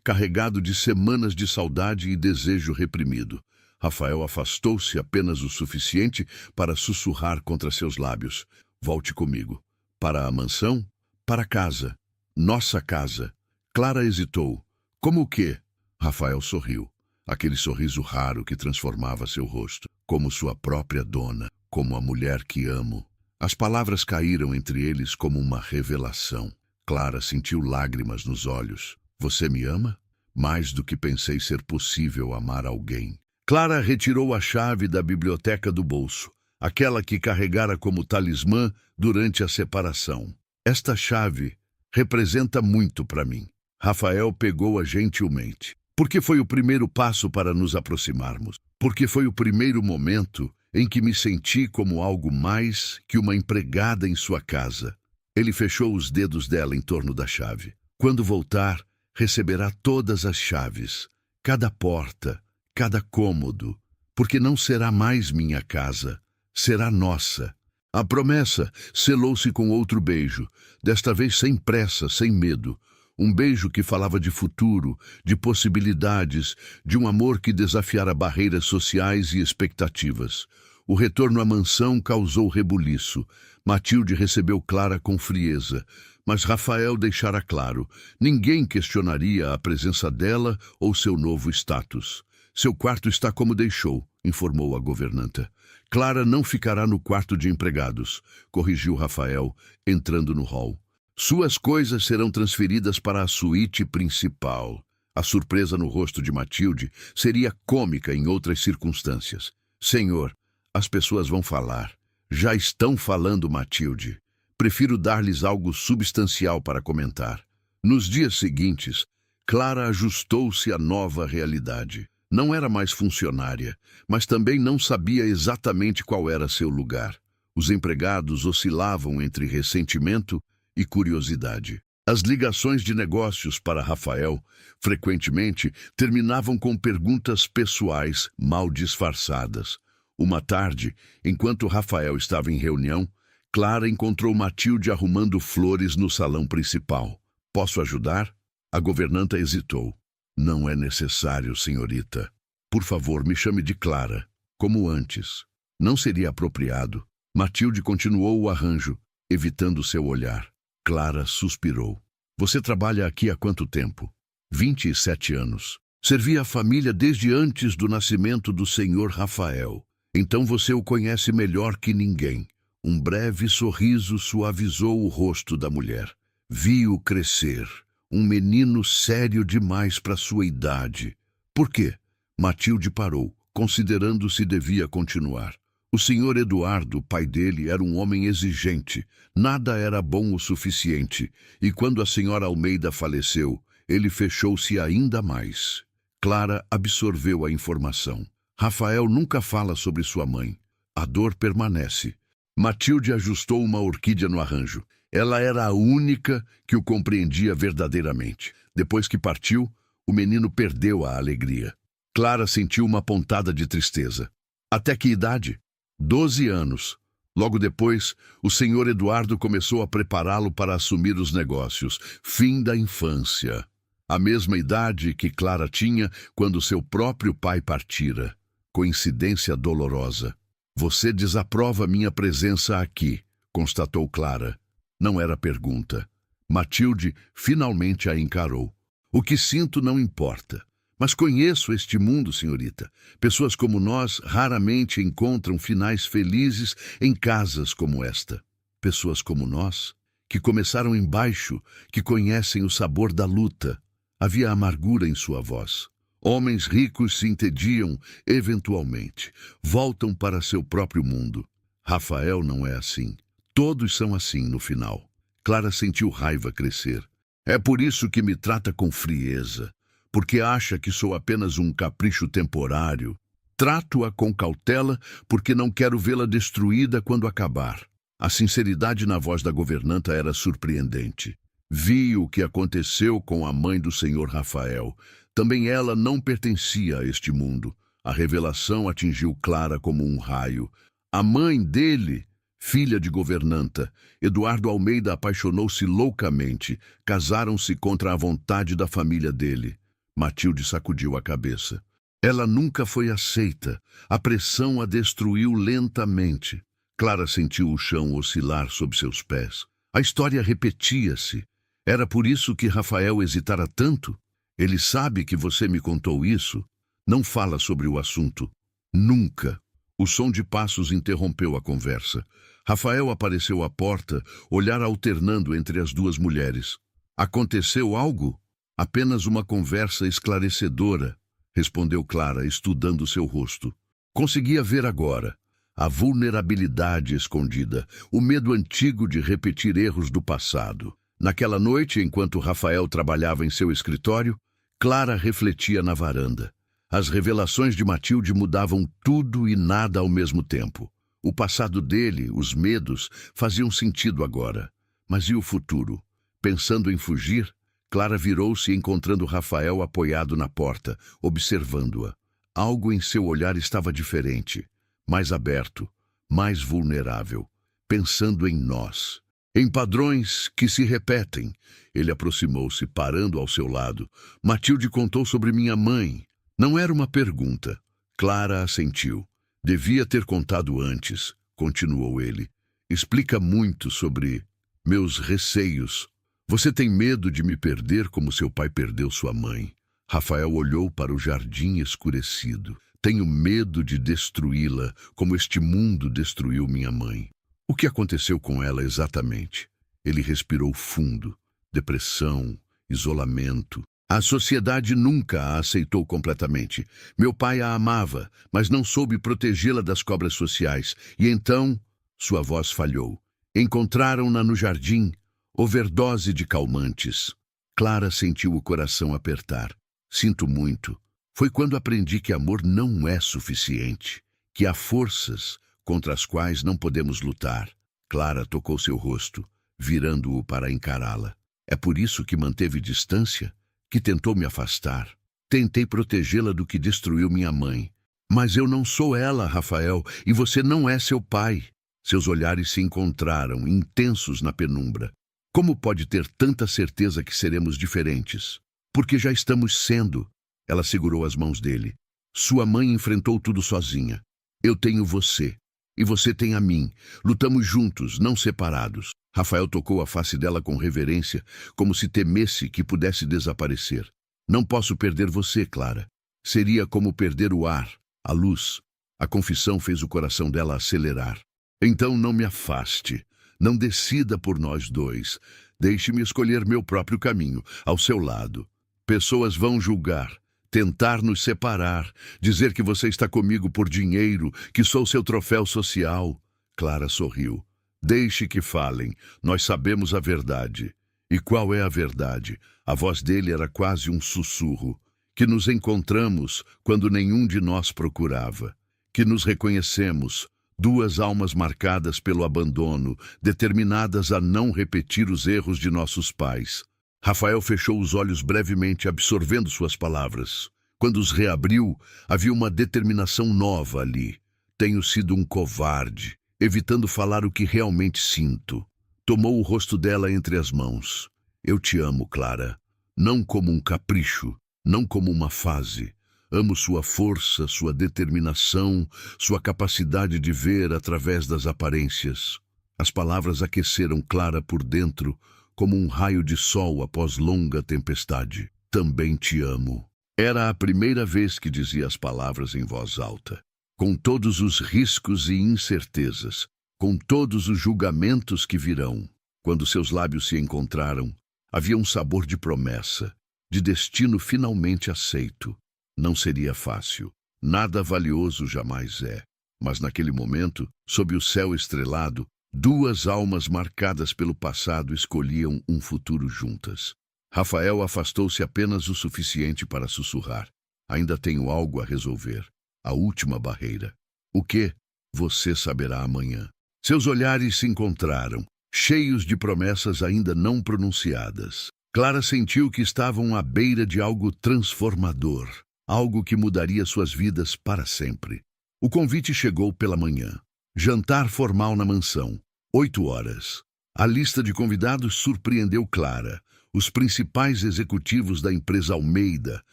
carregado de semanas de saudade e desejo reprimido. Rafael afastou-se apenas o suficiente para sussurrar contra seus lábios. Volte comigo. Para a mansão? Para casa. Nossa casa. Clara hesitou. Como o quê? Rafael sorriu. Aquele sorriso raro que transformava seu rosto. Como sua própria dona. Como a mulher que amo. As palavras caíram entre eles como uma revelação. Clara sentiu lágrimas nos olhos. Você me ama? Mais do que pensei ser possível amar alguém. Clara retirou a chave da biblioteca do bolso, aquela que carregara como talismã durante a separação. Esta chave representa muito para mim. Rafael pegou-a gentilmente. Porque foi o primeiro passo para nos aproximarmos. Porque foi o primeiro momento em que me senti como algo mais que uma empregada em sua casa. Ele fechou os dedos dela em torno da chave. Quando voltar, receberá todas as chaves, cada porta, cada cômodo, porque não será mais minha casa, será nossa. A promessa selou-se com outro beijo, desta vez sem pressa, sem medo. Um beijo que falava de futuro, de possibilidades, de um amor que desafiara barreiras sociais e expectativas. O retorno à mansão causou rebuliço. Matilde recebeu Clara com frieza, mas Rafael deixara claro, ninguém questionaria a presença dela ou seu novo status. Seu quarto está como deixou, informou a governanta. Clara não ficará no quarto de empregados, corrigiu Rafael, entrando no hall. Suas coisas serão transferidas para a suíte principal. A surpresa no rosto de Matilde seria cômica em outras circunstâncias. Senhor, as pessoas vão falar. Já estão falando, Matilde. Prefiro dar-lhes algo substancial para comentar. Nos dias seguintes, Clara ajustou-se à nova realidade. Não era mais funcionária, mas também não sabia exatamente qual era seu lugar. Os empregados oscilavam entre ressentimento e curiosidade. As ligações de negócios para Rafael, frequentemente, terminavam com perguntas pessoais mal disfarçadas. Uma tarde, enquanto Rafael estava em reunião, Clara encontrou Matilde arrumando flores no salão principal. Posso ajudar? A governanta hesitou. Não é necessário, senhorita. Por favor, me chame de Clara, como antes. Não seria apropriado. Matilde continuou o arranjo, evitando seu olhar. Clara suspirou. Você trabalha aqui há quanto tempo? 27 anos. Servi a família desde antes do nascimento do senhor Rafael. Então você o conhece melhor que ninguém. Um breve sorriso suavizou o rosto da mulher. Vi-o crescer. Um menino sério demais para sua idade. Por quê? Matilde parou, considerando se devia continuar. O senhor Eduardo, pai dele, era um homem exigente. Nada era bom o suficiente. E quando a senhora Almeida faleceu, ele fechou-se ainda mais. Clara absorveu a informação. Rafael nunca fala sobre sua mãe. A dor permanece. Matilde ajustou uma orquídea no arranjo. Ela era a única que o compreendia verdadeiramente. Depois que partiu, o menino perdeu a alegria. Clara sentiu uma pontada de tristeza. Até que idade? 12 anos. Logo depois, o senhor Eduardo começou a prepará-lo para assumir os negócios. Fim da infância. A mesma idade que Clara tinha quando seu próprio pai partira. Coincidência dolorosa. Você desaprova minha presença aqui, constatou Clara. Não era pergunta. Matilde finalmente a encarou. O que sinto não importa. Mas conheço este mundo, senhorita. Pessoas como nós raramente encontram finais felizes em casas como esta. Pessoas como nós, que começaram embaixo, que conhecem o sabor da luta. Havia amargura em sua voz. Homens ricos se entediam, eventualmente. Voltam para seu próprio mundo. Rafael não é assim. Todos são assim no final. Clara sentiu raiva crescer. É por isso que me trata com frieza. Porque acha que sou apenas um capricho temporário. Trato-a com cautela porque não quero vê-la destruída quando acabar. A sinceridade na voz da governanta era surpreendente. Vi o que aconteceu com a mãe do senhor Rafael. Também ela não pertencia a este mundo. A revelação atingiu Clara como um raio. A mãe dele, filha de governanta, Eduardo Almeida, apaixonou-se loucamente. Casaram-se contra a vontade da família dele. Matilde sacudiu a cabeça. Ela nunca foi aceita. A pressão a destruiu lentamente. Clara sentiu o chão oscilar sob seus pés. A história repetia-se. Era por isso que Rafael hesitara tanto? Ele sabe que você me contou isso? Não fala sobre o assunto. Nunca. O som de passos interrompeu a conversa. Rafael apareceu à porta, olhar alternando entre as duas mulheres. Aconteceu algo? Apenas uma conversa esclarecedora, respondeu Clara, estudando seu rosto. Conseguia ver agora a vulnerabilidade escondida, o medo antigo de repetir erros do passado. Naquela noite, enquanto Rafael trabalhava em seu escritório, Clara refletia na varanda. As revelações de Matilde mudavam tudo e nada ao mesmo tempo. O passado dele, os medos, faziam sentido agora. Mas e o futuro? Pensando em fugir, Clara virou-se encontrando Rafael apoiado na porta, observando-a. Algo em seu olhar estava diferente, mais aberto, mais vulnerável, pensando em nós. em padrões que se repetem. Ele aproximou-se, parando ao seu lado. Matilde contou sobre minha mãe. Não era uma pergunta. Clara assentiu. Devia ter contado antes, continuou ele. Explica muito sobre meus receios. Você tem medo de me perder como seu pai perdeu sua mãe. Rafael olhou para o jardim escurecido. Tenho medo de destruí-la, como este mundo destruiu minha mãe. O que aconteceu com ela exatamente? Ele respirou fundo. Depressão, isolamento. A sociedade nunca a aceitou completamente. Meu pai a amava, mas não soube protegê-la das cobras sociais. E então, sua voz falhou. Encontraram-na no jardim, overdose de calmantes. Clara sentiu o coração apertar. Sinto muito. Foi quando aprendi que amor não é suficiente, que há forças contra as quais não podemos lutar. Clara tocou seu rosto, virando-o para encará-la. É por isso que manteve distância, que tentou me afastar. Tentei protegê-la do que destruiu minha mãe. Mas eu não sou ela, Rafael, e você não é seu pai. Seus olhares se encontraram, intensos na penumbra. Como pode ter tanta certeza que seremos diferentes? Porque já estamos sendo. Ela segurou as mãos dele. Sua mãe enfrentou tudo sozinha. Eu tenho você. E você tem a mim. Lutamos juntos, não separados. Rafael tocou a face dela com reverência, como se temesse que pudesse desaparecer. Não posso perder você, Clara. Seria como perder o ar, a luz. A confissão fez o coração dela acelerar. Então não me afaste. Não decida por nós dois. Deixe-me escolher meu próprio caminho, ao seu lado. Pessoas vão julgar. Tentar nos separar, dizer que você está comigo por dinheiro, que sou seu troféu social. Clara sorriu. Deixe que falem, nós sabemos a verdade. E qual é a verdade? A voz dele era quase um sussurro. Que nos encontramos quando nenhum de nós procurava. Que nos reconhecemos, duas almas marcadas pelo abandono, determinadas a não repetir os erros de nossos pais. Rafael fechou os olhos brevemente, absorvendo suas palavras. Quando os reabriu, havia uma determinação nova ali. Tenho sido um covarde, evitando falar o que realmente sinto. Tomou o rosto dela entre as mãos. Eu te amo, Clara. Não como um capricho, não como uma fase. Amo sua força, sua determinação, sua capacidade de ver através das aparências. As palavras aqueceram Clara por dentro, como um raio de sol após longa tempestade. Também te amo. Era a primeira vez que dizia as palavras em voz alta. Com todos os riscos e incertezas, com todos os julgamentos que virão. Quando seus lábios se encontraram, havia um sabor de promessa, de destino finalmente aceito. Não seria fácil. Nada valioso jamais é. Mas naquele momento, sob o céu estrelado, duas almas marcadas pelo passado escolhiam um futuro juntas. Rafael afastou-se apenas o suficiente para sussurrar. Ainda tenho algo a resolver. A última barreira. O que? Você saberá amanhã. Seus olhares se encontraram, cheios de promessas ainda não pronunciadas. Clara sentiu que estavam à beira de algo transformador. Algo que mudaria suas vidas para sempre. O convite chegou pela manhã. Jantar formal na mansão. 8 horas. A lista de convidados surpreendeu Clara. Os principais executivos da empresa Almeida,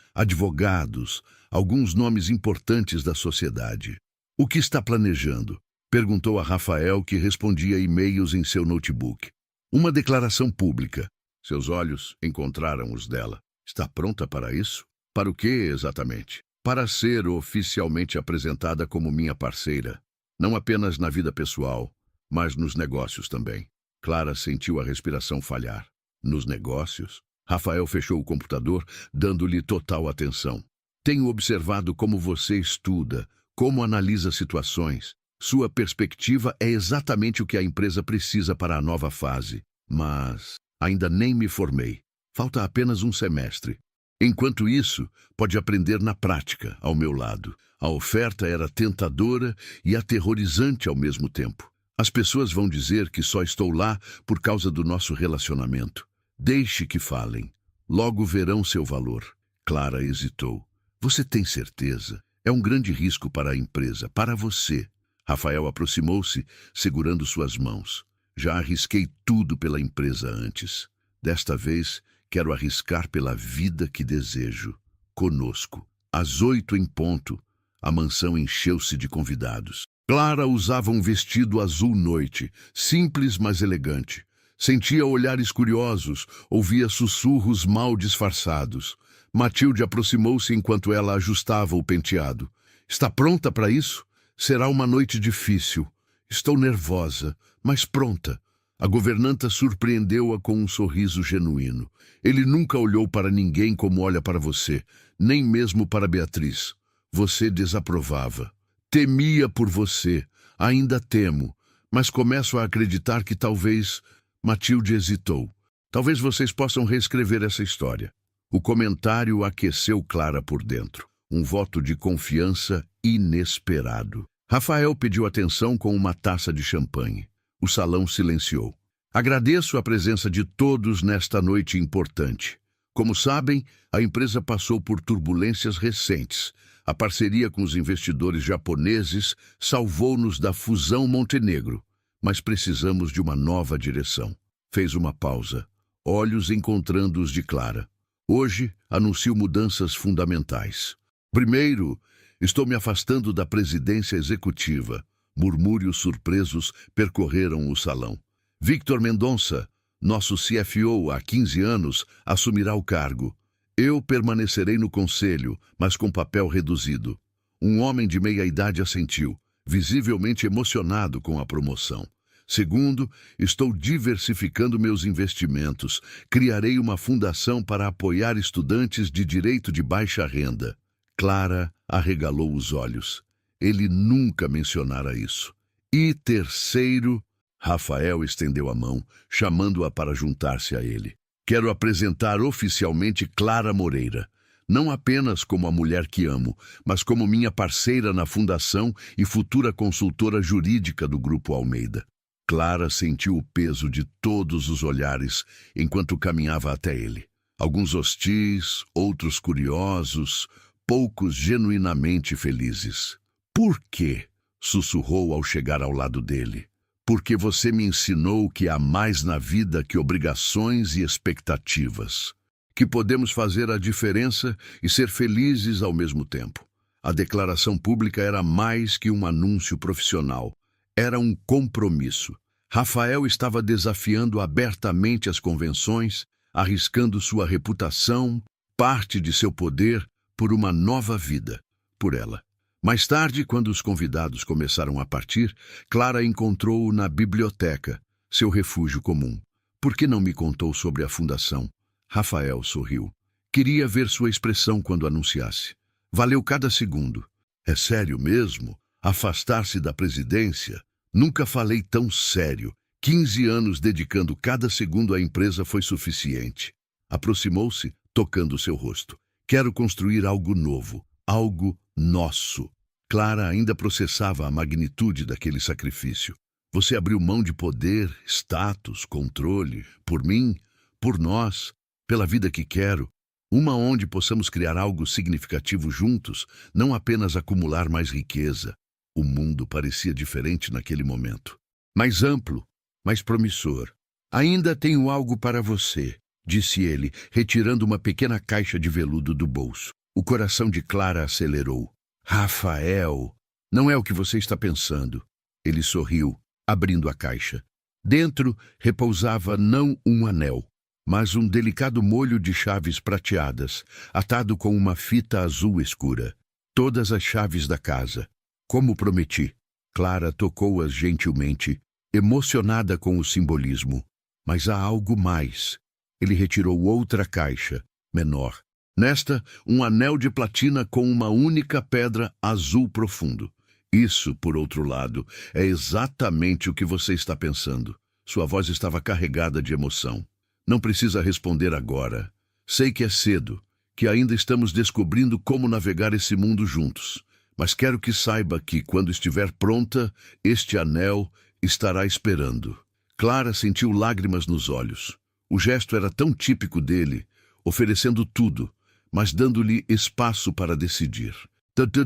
advogados, alguns nomes importantes da sociedade. O que está planejando? Perguntou a Rafael, que respondia e-mails em seu notebook. Uma declaração pública. Seus olhos encontraram os dela. Está pronta para isso? Para o que exatamente? Para ser oficialmente apresentada como minha parceira. Não apenas na vida pessoal, mas nos negócios também. Clara sentiu a respiração falhar. Nos negócios? Rafael fechou o computador, dando-lhe total atenção. Tenho observado como você estuda, como analisa situações. Sua perspectiva é exatamente o que a empresa precisa para a nova fase. Mas ainda nem me formei. Falta apenas um semestre. Enquanto isso, pode aprender na prática, ao meu lado. A oferta era tentadora e aterrorizante ao mesmo tempo. As pessoas vão dizer que só estou lá por causa do nosso relacionamento. Deixe que falem. Logo verão seu valor. Clara hesitou. Você tem certeza? É um grande risco para a empresa, para você. Rafael aproximou-se, segurando suas mãos. Já arrisquei tudo pela empresa antes. Desta vez, quero arriscar pela vida que desejo. Conosco. Às 8 em ponto, a mansão encheu-se de convidados. Clara usava um vestido azul noite, simples mas elegante. Sentia olhares curiosos, ouvia sussurros mal disfarçados. Matilde aproximou-se enquanto ela ajustava o penteado. Está pronta para isso? Será uma noite difícil. Estou nervosa, mas pronta. A governanta surpreendeu-a com um sorriso genuíno. Ele nunca olhou para ninguém como olha para você, nem mesmo para Beatriz. Você desaprovava. Temia por você. Ainda temo, mas começo a acreditar que talvez... Matilde hesitou. Talvez vocês possam reescrever essa história. O comentário aqueceu Clara por dentro. Um voto de confiança inesperado. Rafael pediu atenção com uma taça de champanhe. O salão silenciou. Agradeço a presença de todos nesta noite importante. Como sabem, a empresa passou por turbulências recentes. A parceria com os investidores japoneses salvou-nos da fusão Montenegro. Mas precisamos de uma nova direção. Fez uma pausa, olhos encontrando os de Clara. Hoje, anuncio mudanças fundamentais. Primeiro, estou me afastando da presidência executiva. Murmúrios surpresos percorreram o salão. Victor Mendonça, nosso CFO há 15 anos, assumirá o cargo. Eu permanecerei no conselho, mas com papel reduzido. Um homem de meia-idade assentiu, visivelmente emocionado com a promoção. Segundo, estou diversificando meus investimentos. Criarei uma fundação para apoiar estudantes de direito de baixa renda. Clara arregalou os olhos. Ele nunca mencionara isso. E terceiro, Rafael estendeu a mão, chamando-a para juntar-se a ele. Quero apresentar oficialmente Clara Moreira. Não apenas como a mulher que amo, mas como minha parceira na fundação e futura consultora jurídica do Grupo Almeida. Clara sentiu o peso de todos os olhares enquanto caminhava até ele. Alguns hostis, outros curiosos, poucos genuinamente felizes. Por quê? Sussurrou ao chegar ao lado dele. Porque você me ensinou que há mais na vida que obrigações e expectativas. Que podemos fazer a diferença e ser felizes ao mesmo tempo. A declaração pública era mais que um anúncio profissional. Era um compromisso. Rafael estava desafiando abertamente as convenções, arriscando sua reputação, parte de seu poder, por uma nova vida, por ela. Mais tarde, quando os convidados começaram a partir, Clara encontrou-o na biblioteca, seu refúgio comum. Por que não me contou sobre a fundação? Rafael sorriu. Queria ver sua expressão quando anunciasse. Valeu cada segundo. É sério mesmo? Afastar-se da presidência? Nunca falei tão sério. 15 anos dedicando cada segundo à empresa foi suficiente. Aproximou-se, tocando seu rosto. Quero construir algo novo, algo nosso. Clara ainda processava a magnitude daquele sacrifício. Você abriu mão de poder, status, controle, por mim, por nós, pela vida que quero. Uma onde possamos criar algo significativo juntos, não apenas acumular mais riqueza. O mundo parecia diferente naquele momento. Mais amplo, mais promissor. Ainda tenho algo para você, disse ele, retirando uma pequena caixa de veludo do bolso. O coração de Clara acelerou. Rafael, não é o que você está pensando. Ele sorriu, abrindo a caixa. Dentro repousava não um anel, mas um delicado molho de chaves prateadas, atado com uma fita azul escura. Todas as chaves da casa. Como prometi, Clara tocou-as gentilmente, emocionada com o simbolismo. Mas há algo mais. Ele retirou outra caixa, menor. Nesta, um anel de platina com uma única pedra azul profundo. Isso, por outro lado, é exatamente o que você está pensando. Sua voz estava carregada de emoção. Não precisa responder agora. Sei que é cedo, que ainda estamos descobrindo como navegar esse mundo juntos. Mas quero que saiba que, quando estiver pronta, este anel estará esperando. Clara sentiu lágrimas nos olhos. O gesto era tão típico dele, oferecendo tudo, mas dando-lhe espaço para decidir.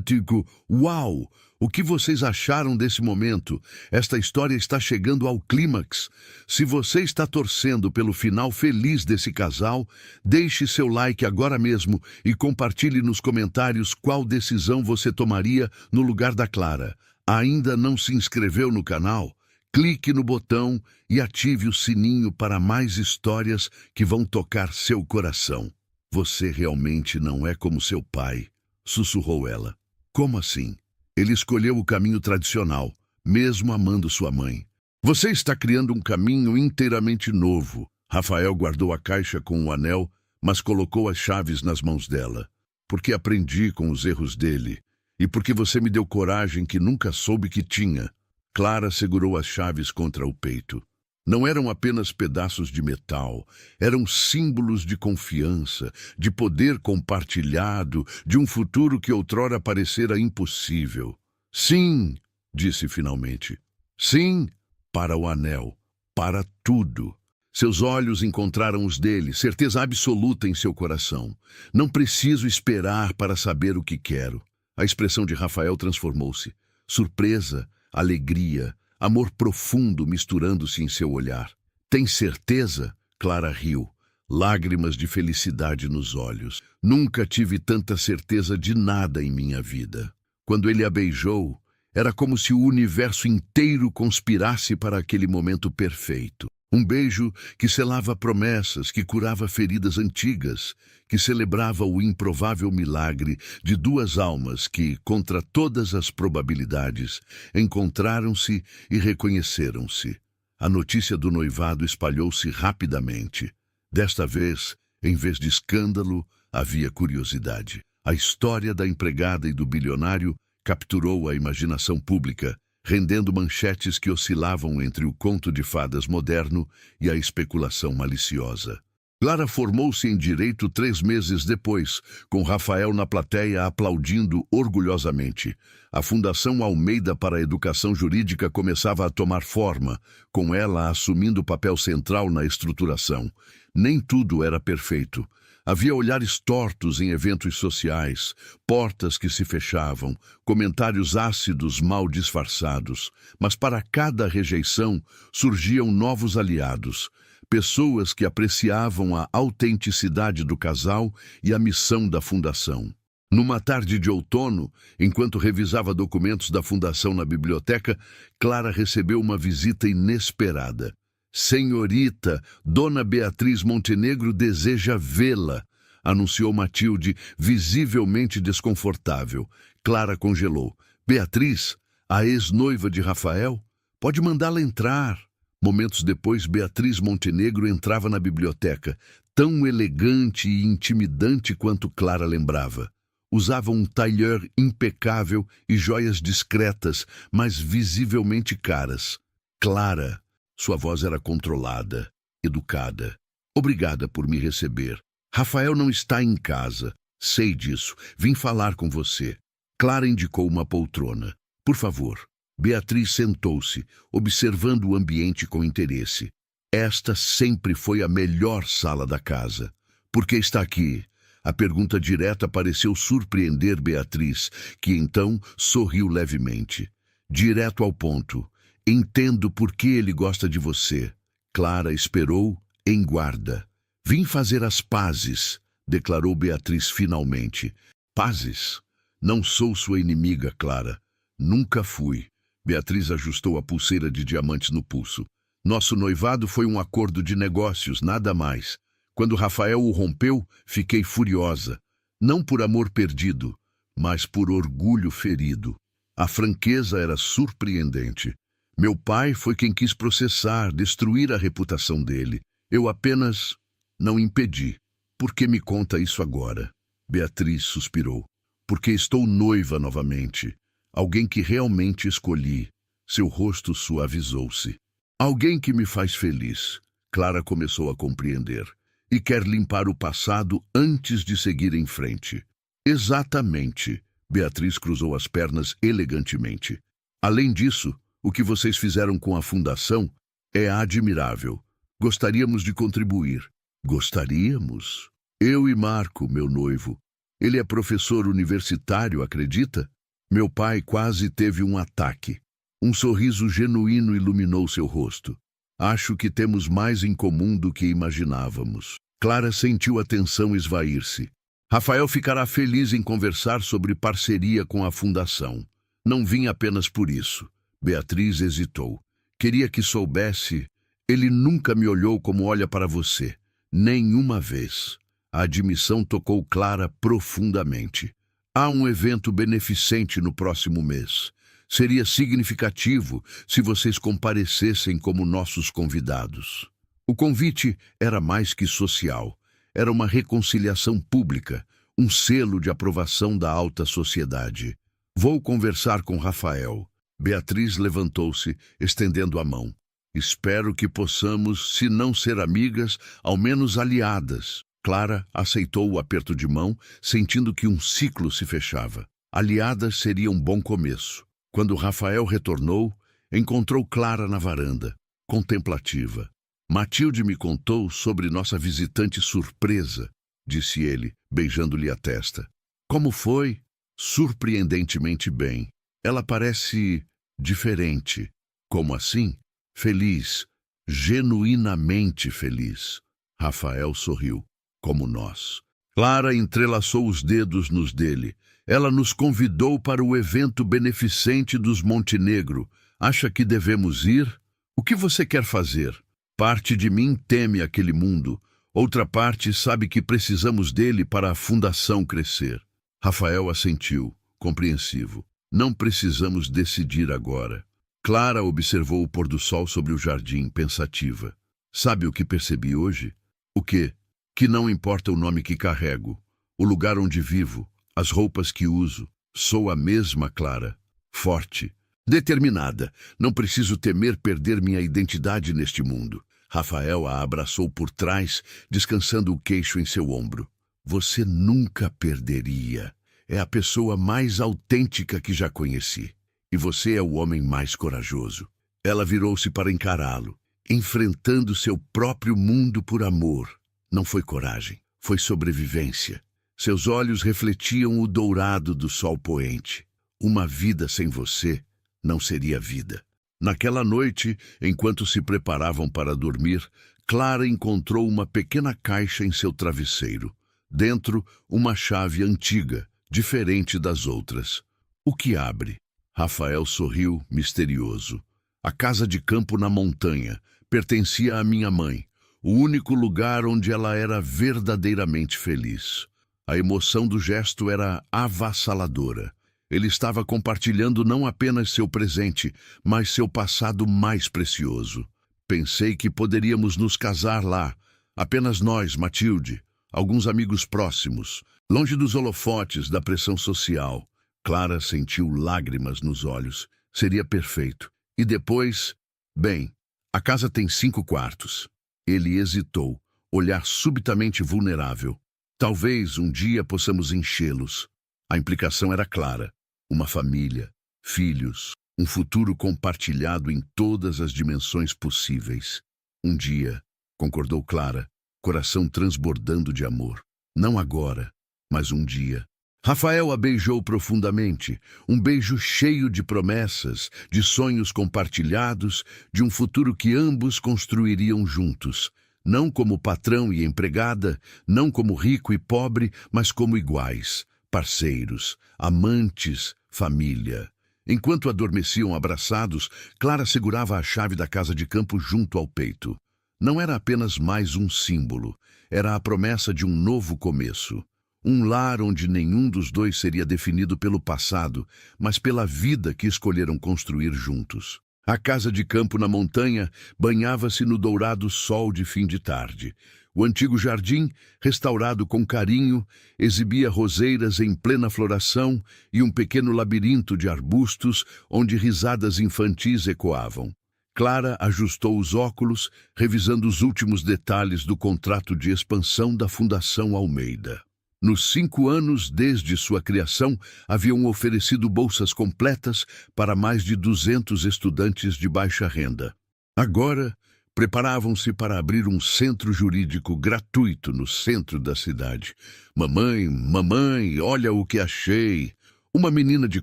Digo, uau! O que vocês acharam desse momento? Esta história está chegando ao clímax. Se você está torcendo pelo final feliz desse casal, deixe seu like agora mesmo e compartilhe nos comentários qual decisão você tomaria no lugar da Clara. Ainda não se inscreveu no canal? Clique no botão e ative o sininho para mais histórias que vão tocar seu coração. Você realmente não é como seu pai, sussurrou ela. Como assim? Ele escolheu o caminho tradicional, mesmo amando sua mãe. Você está criando um caminho inteiramente novo. Rafael guardou a caixa com o anel, mas colocou as chaves nas mãos dela. Porque aprendi com os erros dele. E porque você me deu coragem que nunca soube que tinha. Clara segurou as chaves contra o peito. Não eram apenas pedaços de metal, eram símbolos de confiança, de poder compartilhado, de um futuro que outrora parecera impossível. Sim, disse finalmente. Sim, para o anel, para tudo. Seus olhos encontraram os dele, certeza absoluta em seu coração. Não preciso esperar para saber o que quero. A expressão de Rafael transformou-se. Surpresa, alegria, amor profundo misturando-se em seu olhar. Tem certeza? Clara riu, lágrimas de felicidade nos olhos. Nunca tive tanta certeza de nada em minha vida. Quando ele a beijou, era como se o universo inteiro conspirasse para aquele momento perfeito. Um beijo que selava promessas, que curava feridas antigas, que celebrava o improvável milagre de duas almas que, contra todas as probabilidades, encontraram-se e reconheceram-se. A notícia do noivado espalhou-se rapidamente. Desta vez, em vez de escândalo, havia curiosidade. A história da empregada e do bilionário capturou a imaginação pública, rendendo manchetes que oscilavam entre o conto de fadas moderno e a especulação maliciosa. Clara formou-se em direito 3 meses depois, com Rafael na plateia aplaudindo orgulhosamente. A Fundação Almeida para a Educação Jurídica começava a tomar forma, com ela assumindo o papel central na estruturação. Nem tudo era perfeito. Havia olhares tortos em eventos sociais, portas que se fechavam, comentários ácidos mal disfarçados. Mas para cada rejeição surgiam novos aliados, pessoas que apreciavam a autenticidade do casal e a missão da fundação. Numa tarde de outono, enquanto revisava documentos da fundação na biblioteca, Clara recebeu uma visita inesperada. Senhorita, Dona Beatriz Montenegro deseja vê-la, anunciou Matilde, visivelmente desconfortável. Clara congelou. Beatriz, a ex-noiva de Rafael? Pode mandá-la entrar. Momentos depois, Beatriz Montenegro entrava na biblioteca, tão elegante e intimidante quanto Clara lembrava. Usava um tailleur impecável e joias discretas, mas visivelmente caras. Clara. Sua voz era controlada, educada. Obrigada por me receber. Rafael não está em casa. Sei disso. Vim falar com você. Clara indicou uma poltrona. Por favor. Beatriz sentou-se, observando o ambiente com interesse. Esta sempre foi a melhor sala da casa. Por que está aqui? A pergunta direta pareceu surpreender Beatriz, que então sorriu levemente. Direto ao ponto. Entendo por que ele gosta de você. Clara esperou, em guarda. Vim fazer as pazes, declarou Beatriz finalmente. Pazes? Não sou sua inimiga, Clara. Nunca fui. Beatriz ajustou a pulseira de diamantes no pulso. Nosso noivado foi um acordo de negócios, nada mais. Quando Rafael o rompeu, fiquei furiosa. Não por amor perdido, mas por orgulho ferido. A franqueza era surpreendente. Meu pai foi quem quis processar, destruir a reputação dele. Eu apenas não impedi. Por que me conta isso agora? Beatriz suspirou. Porque estou noiva novamente. Alguém que realmente escolhi. Seu rosto suavizou-se. Alguém que me faz feliz. Clara começou a compreender. E quer limpar o passado antes de seguir em frente. Exatamente. Beatriz cruzou as pernas elegantemente. Além disso, o que vocês fizeram com a fundação é admirável. Gostaríamos de contribuir. Gostaríamos? Eu e Marco, meu noivo. Ele é professor universitário, acredita? Meu pai quase teve um ataque. Um sorriso genuíno iluminou seu rosto. Acho que temos mais em comum do que imaginávamos. Clara sentiu a tensão esvair-se. Rafael ficará feliz em conversar sobre parceria com a fundação. Não vim apenas por isso. Beatriz hesitou. Queria que soubesse. Ele nunca me olhou como olha para você. Nenhuma vez. A admissão tocou Clara profundamente. Há um evento beneficente no próximo mês. Seria significativo se vocês comparecessem como nossos convidados. O convite era mais que social. Era uma reconciliação pública, um selo de aprovação da alta sociedade. Vou conversar com Rafael. Beatriz levantou-se, estendendo a mão. Espero que possamos, se não ser amigas, ao menos aliadas. Clara aceitou o aperto de mão, sentindo que um ciclo se fechava. Aliadas seria um bom começo. Quando Rafael retornou, encontrou Clara na varanda, contemplativa. Matilde me contou sobre nossa visitante surpresa, disse ele, beijando-lhe a testa. Como foi? Surpreendentemente bem. Ela parece diferente. Como assim? Feliz, genuinamente feliz. Rafael sorriu, como nós. Clara entrelaçou os dedos nos dele. Ela nos convidou para o evento beneficente dos Montenegro. Acha que devemos ir? O que você quer fazer? Parte de mim teme aquele mundo. Outra parte sabe que precisamos dele para a fundação crescer. Rafael assentiu, compreensivo. Não precisamos decidir agora. Clara observou o pôr do sol sobre o jardim, pensativa. Sabe o que percebi hoje? O quê? Que não importa o nome que carrego, o lugar onde vivo, as roupas que uso. Sou a mesma Clara. Forte, determinada. Não preciso temer perder minha identidade neste mundo. Rafael a abraçou por trás, descansando o queixo em seu ombro. Você nunca perderia. É a pessoa mais autêntica que já conheci. E você é o homem mais corajoso. Ela virou-se para encará-lo, enfrentando seu próprio mundo por amor. Não foi coragem, foi sobrevivência. Seus olhos refletiam o dourado do sol poente. Uma vida sem você não seria vida. Naquela noite, enquanto se preparavam para dormir, Clara encontrou uma pequena caixa em seu travesseiro. Dentro, uma chave antiga, diferente das outras. O que abre? Rafael sorriu, misterioso. A casa de campo na montanha pertencia à minha mãe, o único lugar onde ela era verdadeiramente feliz. A emoção do gesto era avassaladora. Ele estava compartilhando não apenas seu presente, mas seu passado mais precioso. Pensei que poderíamos nos casar lá, apenas nós, Matilde, alguns amigos próximos, longe dos holofotes da pressão social. Clara sentiu lágrimas nos olhos. Seria perfeito. E depois, bem, a casa tem 5 quartos. Ele hesitou, olhar subitamente vulnerável. Talvez um dia possamos enchê-los. A implicação era clara. Uma família, filhos, um futuro compartilhado em todas as dimensões possíveis. Um dia, concordou Clara, coração transbordando de amor. Não agora, mas um dia. Rafael a beijou profundamente, um beijo cheio de promessas, de sonhos compartilhados, de um futuro que ambos construiriam juntos. Não como patrão e empregada, não como rico e pobre, mas como iguais, parceiros, amantes, família. Enquanto adormeciam abraçados, Clara segurava a chave da casa de campo junto ao peito. Não era apenas mais um símbolo, era a promessa de um novo começo. Um lar onde nenhum dos dois seria definido pelo passado, mas pela vida que escolheram construir juntos. A casa de campo na montanha banhava-se no dourado sol de fim de tarde. O antigo jardim, restaurado com carinho, exibia roseiras em plena floração e um pequeno labirinto de arbustos onde risadas infantis ecoavam. Clara ajustou os óculos, revisando os últimos detalhes do contrato de expansão da Fundação Almeida. Nos 5 anos desde sua criação, haviam oferecido bolsas completas para mais de 200 estudantes de baixa renda. Agora, Preparavam-se para abrir um centro jurídico gratuito no centro da cidade. Mamãe, mamãe, olha o que achei! Uma menina de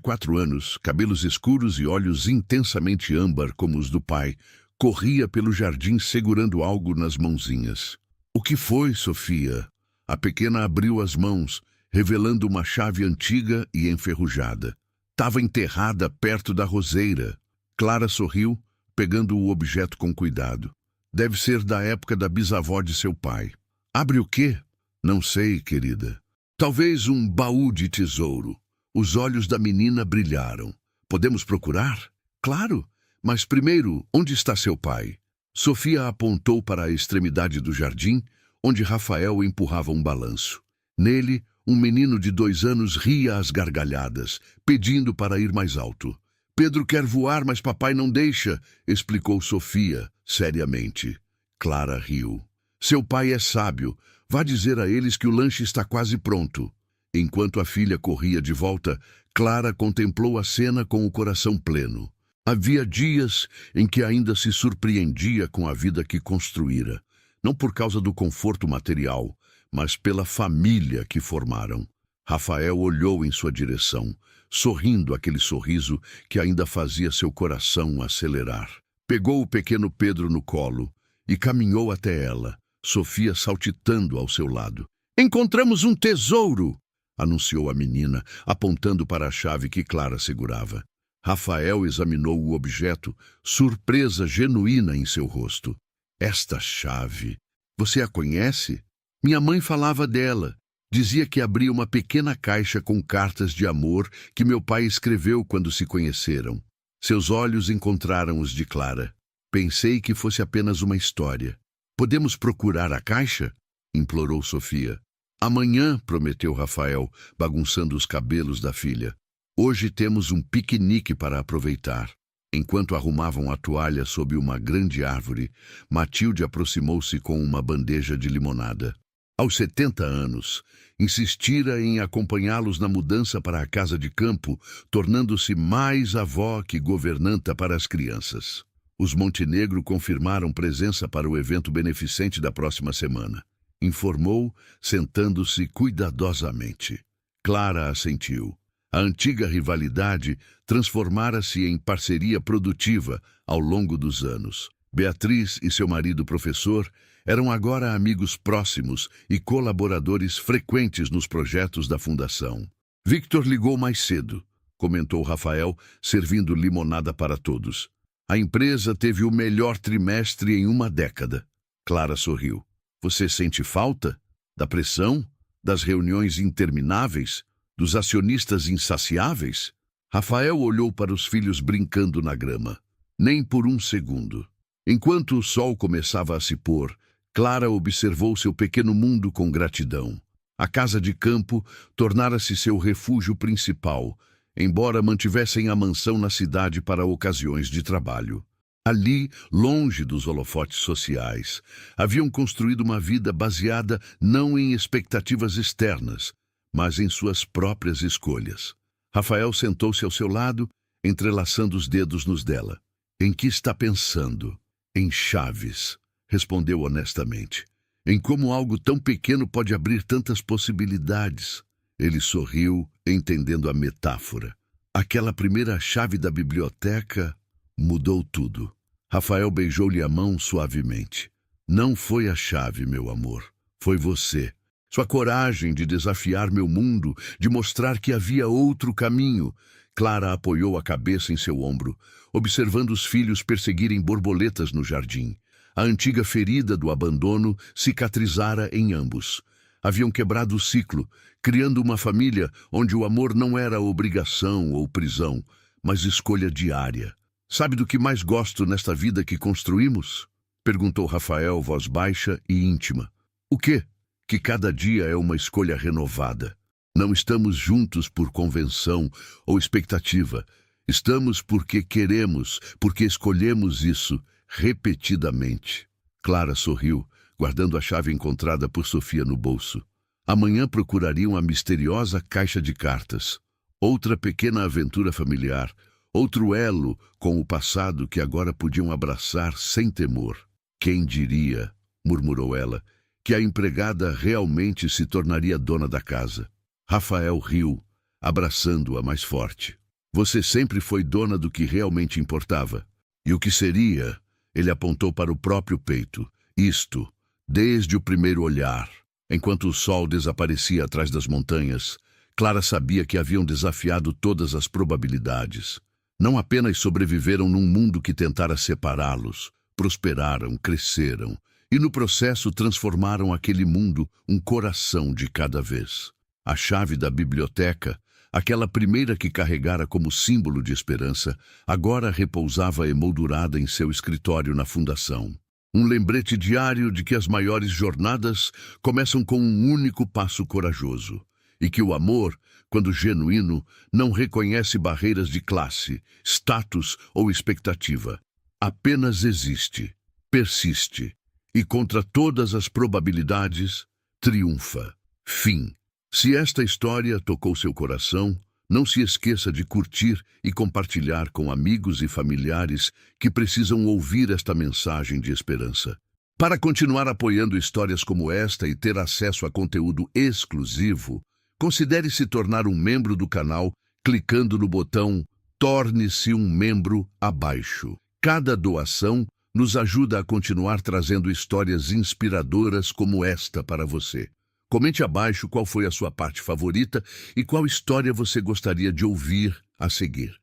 4 anos, cabelos escuros e olhos intensamente âmbar como os do pai, corria pelo jardim segurando algo nas mãozinhas. O que foi, Sofia? A pequena abriu as mãos, revelando uma chave antiga e enferrujada. Estava enterrada perto da roseira. Clara sorriu, pegando o objeto com cuidado. Deve ser da época da bisavó de seu pai. Abre o quê? Não sei, querida. Talvez um baú de tesouro. Os olhos da menina brilharam. Podemos procurar? Claro, mas primeiro, onde está seu pai? Sofia apontou para a extremidade do jardim, onde Rafael empurrava um balanço. Nele, um menino de 2 anos ria às gargalhadas, pedindo para ir mais alto. Pedro quer voar, mas papai não deixa, explicou Sofia, seriamente. Clara riu. Seu pai é sábio. Vá dizer a eles que o lanche está quase pronto. Enquanto a filha corria de volta, Clara contemplou a cena com o coração pleno. Havia dias em que ainda se surpreendia com a vida que construíra, não por causa do conforto material, mas pela família que formaram. Rafael olhou em sua direção, sorrindo aquele sorriso que ainda fazia seu coração acelerar. Pegou o pequeno Pedro no colo e caminhou até ela, Sofia saltitando ao seu lado. "Encontramos um tesouro!" anunciou a menina, apontando para a chave que Clara segurava. Rafael examinou o objeto, surpresa genuína em seu rosto. "Esta chave, você a conhece? Minha mãe falava dela. Dizia que abria uma pequena caixa com cartas de amor que meu pai escreveu quando se conheceram." Seus olhos encontraram os de Clara. "Pensei que fosse apenas uma história." "Podemos procurar a caixa?" implorou Sofia. "Amanhã", prometeu Rafael, bagunçando os cabelos da filha. "Hoje temos um piquenique para aproveitar." Enquanto arrumavam a toalha sob uma grande árvore, Matilde aproximou-se com uma bandeja de limonada. Aos 70 anos, insistira em acompanhá-los na mudança para a casa de campo, tornando-se mais avó que governanta para as crianças. Os Montenegro confirmaram presença para o evento beneficente da próxima semana. Informou, sentando-se cuidadosamente. Clara assentiu. A antiga rivalidade transformara-se em parceria produtiva ao longo dos anos. Beatriz e seu marido professor eram agora amigos próximos e colaboradores frequentes nos projetos da fundação. "Victor ligou mais cedo", comentou Rafael, servindo limonada para todos. "A empresa teve o melhor trimestre em uma década." Clara sorriu. "Você sente falta? Da pressão? Das reuniões intermináveis? Dos acionistas insaciáveis?" Rafael olhou para os filhos brincando na grama. Nem por um segundo. Enquanto o sol começava a se pôr, Clara observou seu pequeno mundo com gratidão. A casa de campo tornara-se seu refúgio principal, embora mantivessem a mansão na cidade para ocasiões de trabalho. Ali, longe dos holofotes sociais, haviam construído uma vida baseada não em expectativas externas, mas em suas próprias escolhas. Rafael sentou-se ao seu lado, entrelaçando os dedos nos dela. "Em que está pensando?" "Em chaves", respondeu honestamente. "Em como algo tão pequeno pode abrir tantas possibilidades." Ele sorriu, entendendo a metáfora. Aquela primeira chave da biblioteca mudou tudo. Rafael beijou-lhe a mão suavemente. "Não foi a chave, meu amor. Foi você. Sua coragem de desafiar meu mundo, de mostrar que havia outro caminho." Clara apoiou a cabeça em seu ombro, observando os filhos perseguirem borboletas no jardim. A antiga ferida do abandono cicatrizara em ambos. Haviam quebrado o ciclo, criando uma família onde o amor não era obrigação ou prisão, mas escolha diária. "Sabe do que mais gosto nesta vida que construímos?" perguntou Rafael, voz baixa e íntima. "O quê?" "Que cada dia é uma escolha renovada. Não estamos juntos por convenção ou expectativa. Estamos porque queremos, porque escolhemos isso repetidamente." Clara sorriu, guardando a chave encontrada por Sofia no bolso. Amanhã procurariam a misteriosa caixa de cartas. Outra pequena aventura familiar, outro elo com o passado que agora podiam abraçar sem temor. Quem diria, murmurou ela, que a empregada realmente se tornaria dona da casa. Rafael riu, abraçando-a mais forte. Você sempre foi dona do que realmente importava. E o que seria? Ele apontou para o próprio peito. Isto, desde o primeiro olhar. Enquanto o sol desaparecia atrás das montanhas, Clara sabia que haviam desafiado todas as probabilidades. Não apenas sobreviveram num mundo que tentara separá-los, prosperaram, cresceram, e no processo transformaram aquele mundo um coração de cada vez. A chave da biblioteca, aquela primeira que carregara como símbolo de esperança, agora repousava emoldurada em seu escritório na fundação. Um lembrete diário de que as maiores jornadas começam com um único passo corajoso, e que o amor, quando genuíno, não reconhece barreiras de classe, status ou expectativa. Apenas existe, persiste, e contra todas as probabilidades, triunfa. Fim. Se esta história tocou seu coração, não se esqueça de curtir e compartilhar com amigos e familiares que precisam ouvir esta mensagem de esperança. Para continuar apoiando histórias como esta e ter acesso a conteúdo exclusivo, considere se tornar um membro do canal clicando no botão Torne-se um membro abaixo. Cada doação nos ajuda a continuar trazendo histórias inspiradoras como esta para você. Comente abaixo qual foi a sua parte favorita e qual história você gostaria de ouvir a seguir.